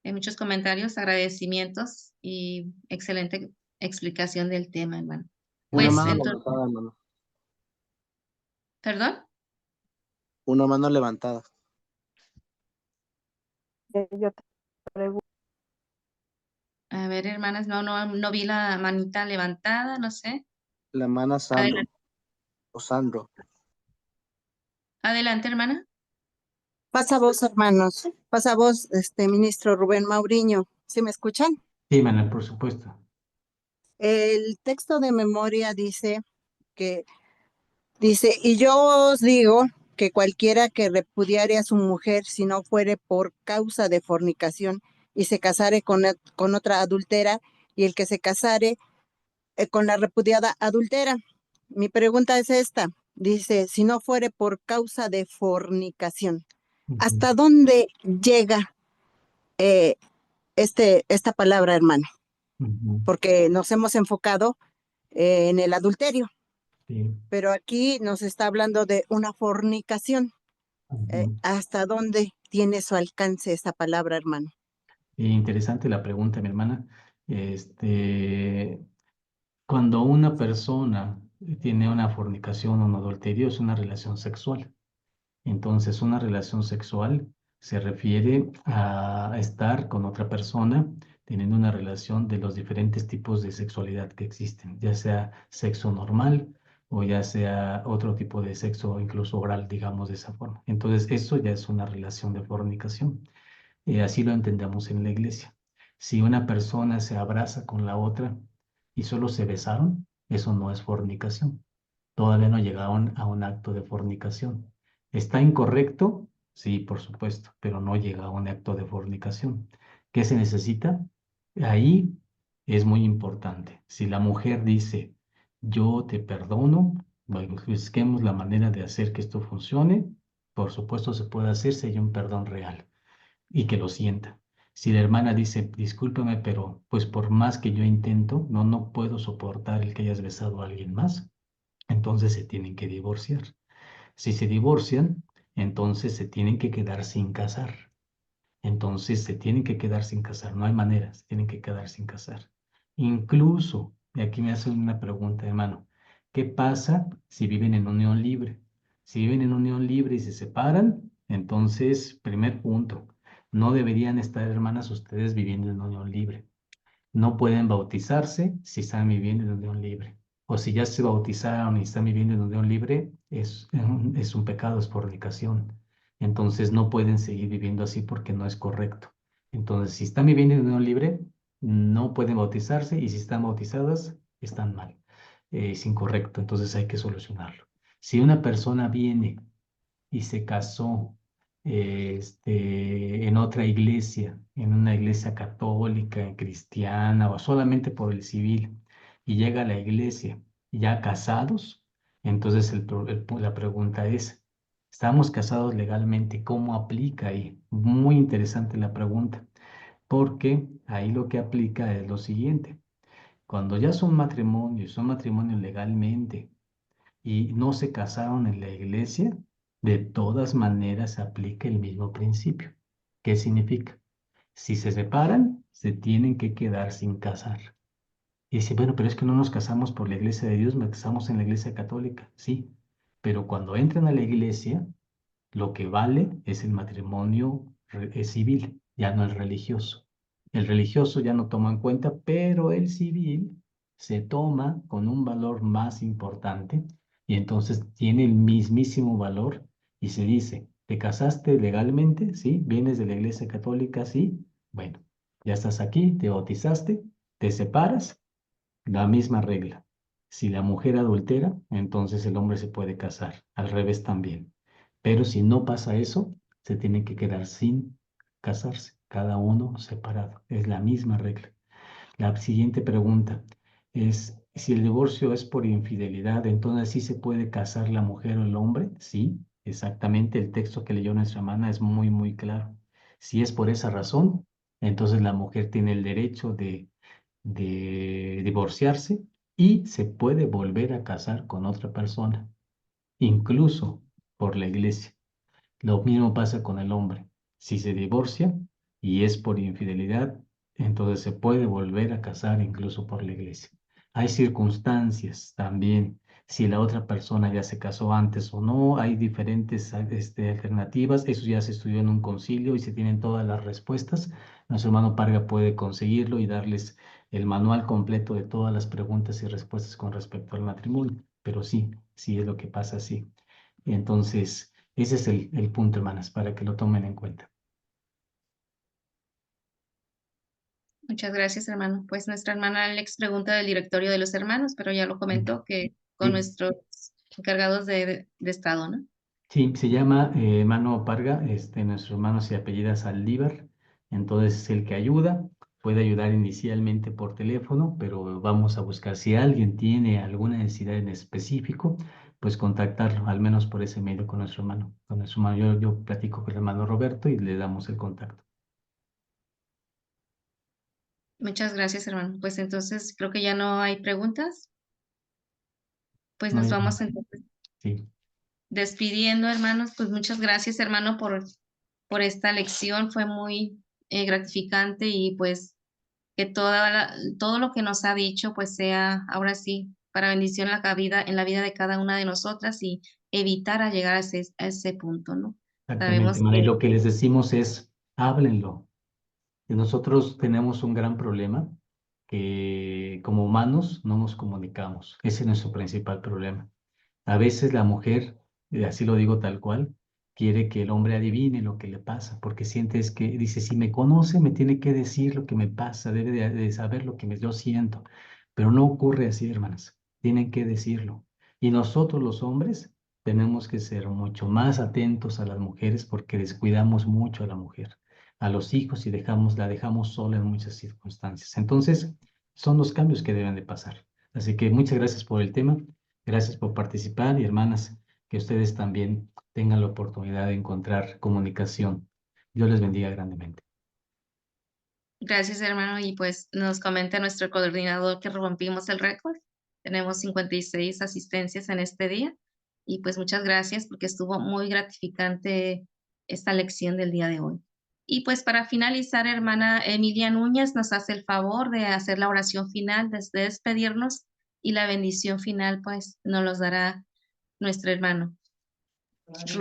Hay muchos comentarios, agradecimientos y excelente explicación del tema, hermano. Una Pues mano entonces, levantada, hermano. ¿perdón? Una mano levantada. Yo te pregunto, A ver, hermanas, no vi la manita levantada, no sé. La mano Sandro. Adelante, O Sandro. adelante, hermana. Pasa voz, hermanos. Pasa voz, ministro Rubén Mauriño. ¿Sí me escuchan? Sí, Manuel, por supuesto. El texto de memoria y yo os digo que cualquiera que repudiare a su mujer si no fuere por causa de fornicación y se casare con otra adultera, y el que se casare con la repudiada adultera. Mi pregunta es esta. Dice, si no fuere por causa de fornicación, ¿hasta dónde llega eh, esta palabra, hermano? Porque nos hemos enfocado en el adulterio, Sí. pero aquí nos está hablando de una fornicación. ¿Hasta dónde tiene su alcance esta palabra, hermano? Interesante la pregunta, mi hermana. Cuando una persona tiene una fornicación o un adulterio, es una relación sexual. Entonces, una relación sexual se refiere a estar con otra persona teniendo una relación de los diferentes tipos de sexualidad que existen, ya sea sexo normal o ya sea otro tipo de sexo, incluso oral, digamos de esa forma. Entonces, eso ya es una relación de fornicación. Así lo entendemos en la iglesia. Si una persona se abraza con la otra y solo se besaron, eso no es fornicación. Todavía no llegaron a un acto de fornicación. ¿Está incorrecto? Sí, por supuesto, pero no llega a un acto de fornicación. ¿Qué se necesita? Ahí es muy importante. Si la mujer dice, yo te perdono, busquemos la manera de hacer que esto funcione. Por supuesto, se puede hacer si hay un perdón real y que lo sienta. Si la hermana dice, discúlpame, pero pues por más que yo intento, no puedo soportar el que hayas besado a alguien más, entonces se tienen que divorciar. Si se divorcian, entonces se tienen que quedar sin casar. Entonces se tienen que quedar sin casar, no hay manera, se tienen que quedar sin casar. Incluso, y aquí me hacen una pregunta, hermano, ¿qué pasa si viven en unión libre? Si viven en unión libre y se separan, entonces, primer punto, no deberían estar, hermanas, ustedes viviendo en unión libre. No pueden bautizarse si están viviendo en unión libre. O si ya se bautizaron y están viviendo en unión libre, es un pecado, es fornicación. Entonces no pueden seguir viviendo así porque no es correcto. Entonces, si están viviendo en unión libre, no pueden bautizarse, y si están bautizadas, están mal. Es incorrecto, entonces hay que solucionarlo. Si una persona viene y se casó en otra iglesia, en una iglesia católica, cristiana, o solamente por el civil, y llega a la iglesia ya casados, entonces la pregunta es, ¿estamos casados legalmente? ¿Cómo aplica ahí? Muy interesante la pregunta, porque ahí lo que aplica es lo siguiente. Cuando ya son matrimonios legalmente, y no se casaron en la iglesia, de todas maneras se aplica el mismo principio. ¿Qué significa? Si se separan, se tienen que quedar sin casar. Y dice, bueno, pero es que no nos casamos por la iglesia de Dios, nos casamos en la iglesia católica. Sí, pero cuando entran a la iglesia, lo que vale es el matrimonio civil, ya no el religioso. El religioso ya no toma en cuenta, pero el civil se toma con un valor más importante, y entonces tiene el mismísimo valor, y se dice, ¿te casaste legalmente? Sí. ¿Vienes de la iglesia católica? Sí. Bueno, ya estás aquí, te bautizaste, te separas, la misma regla. Si la mujer adultera, entonces el hombre se puede casar. Al revés también. Pero si no pasa eso, se tienen que quedar sin casarse, cada uno separado. Es la misma regla. La siguiente pregunta es, si el divorcio es por infidelidad, entonces ¿sí se puede casar la mujer o el hombre? Sí, exactamente. El texto que leyó nuestra hermana es muy, muy claro. Si es por esa razón, entonces la mujer tiene el derecho de divorciarse, y se puede volver a casar con otra persona, incluso por la iglesia. Lo mismo pasa con el hombre. Si se divorcia y es por infidelidad, entonces se puede volver a casar incluso por la iglesia. Hay circunstancias también. Si la otra persona ya se casó antes o no, hay diferentes alternativas. Eso ya se estudió en un concilio y se tienen todas las respuestas. Nuestro hermano Parga puede conseguirlo y darles el manual completo de todas las preguntas y respuestas con respecto al matrimonio. Pero sí, sí es lo que pasa así. Entonces, ese es el punto, hermanas, para que lo tomen en cuenta. Muchas gracias, hermano. Pues nuestra hermana Alex pregunta del directorio de los hermanos, pero ya lo comentó que con Sí. nuestros encargados de Estado, ¿no? Sí, se llama hermano Parga, nuestro hermano se apellida Saldívar, entonces es el que ayuda, puede ayudar inicialmente por teléfono, pero vamos a buscar, si alguien tiene alguna necesidad en específico, pues contactarlo, al menos por ese medio con nuestro hermano. Con nuestro hermano, yo platico con el hermano Roberto y le damos el contacto. Muchas gracias, hermano. Pues entonces creo que ya no hay preguntas. Pues No nos hay- vamos entonces Sí. despidiendo, hermanos. Pues muchas gracias, hermano, por esta lección. Fue muy gratificante, y pues que todo lo que nos ha dicho pues sea ahora sí para bendición en la vida de cada una de nosotras, y evitar a llegar a ese punto, ¿no? Exactamente, Sabemos hermana. Y que lo que les decimos es, háblenlo. Y nosotros tenemos un gran problema, que como humanos no nos comunicamos. Ese es nuestro principal problema. A veces la mujer, así lo digo tal cual, quiere que el hombre adivine lo que le pasa, porque sientes que, dice, si me conoce, me tiene que decir lo que me pasa, debe de saber lo que yo siento. Pero no ocurre así, hermanas. Tienen que decirlo. Y nosotros los hombres tenemos que ser mucho más atentos a las mujeres, porque descuidamos mucho a la mujer, a los hijos, y la dejamos sola en muchas circunstancias. Entonces, son los cambios que deben de pasar. Así que muchas gracias por el tema. Gracias por participar, y hermanas, que ustedes también tengan la oportunidad de encontrar comunicación. Dios les bendiga grandemente. gracias, hermano, y pues nos comenta nuestro coordinador que rompimos el récord. Tenemos 56 asistencias en este día, y pues muchas gracias porque estuvo muy gratificante esta lección del día de hoy. Y pues para finalizar, hermana Emilia Núñez nos hace el favor de hacer la oración final, de despedirnos, y la bendición final pues nos los dará nuestro hermano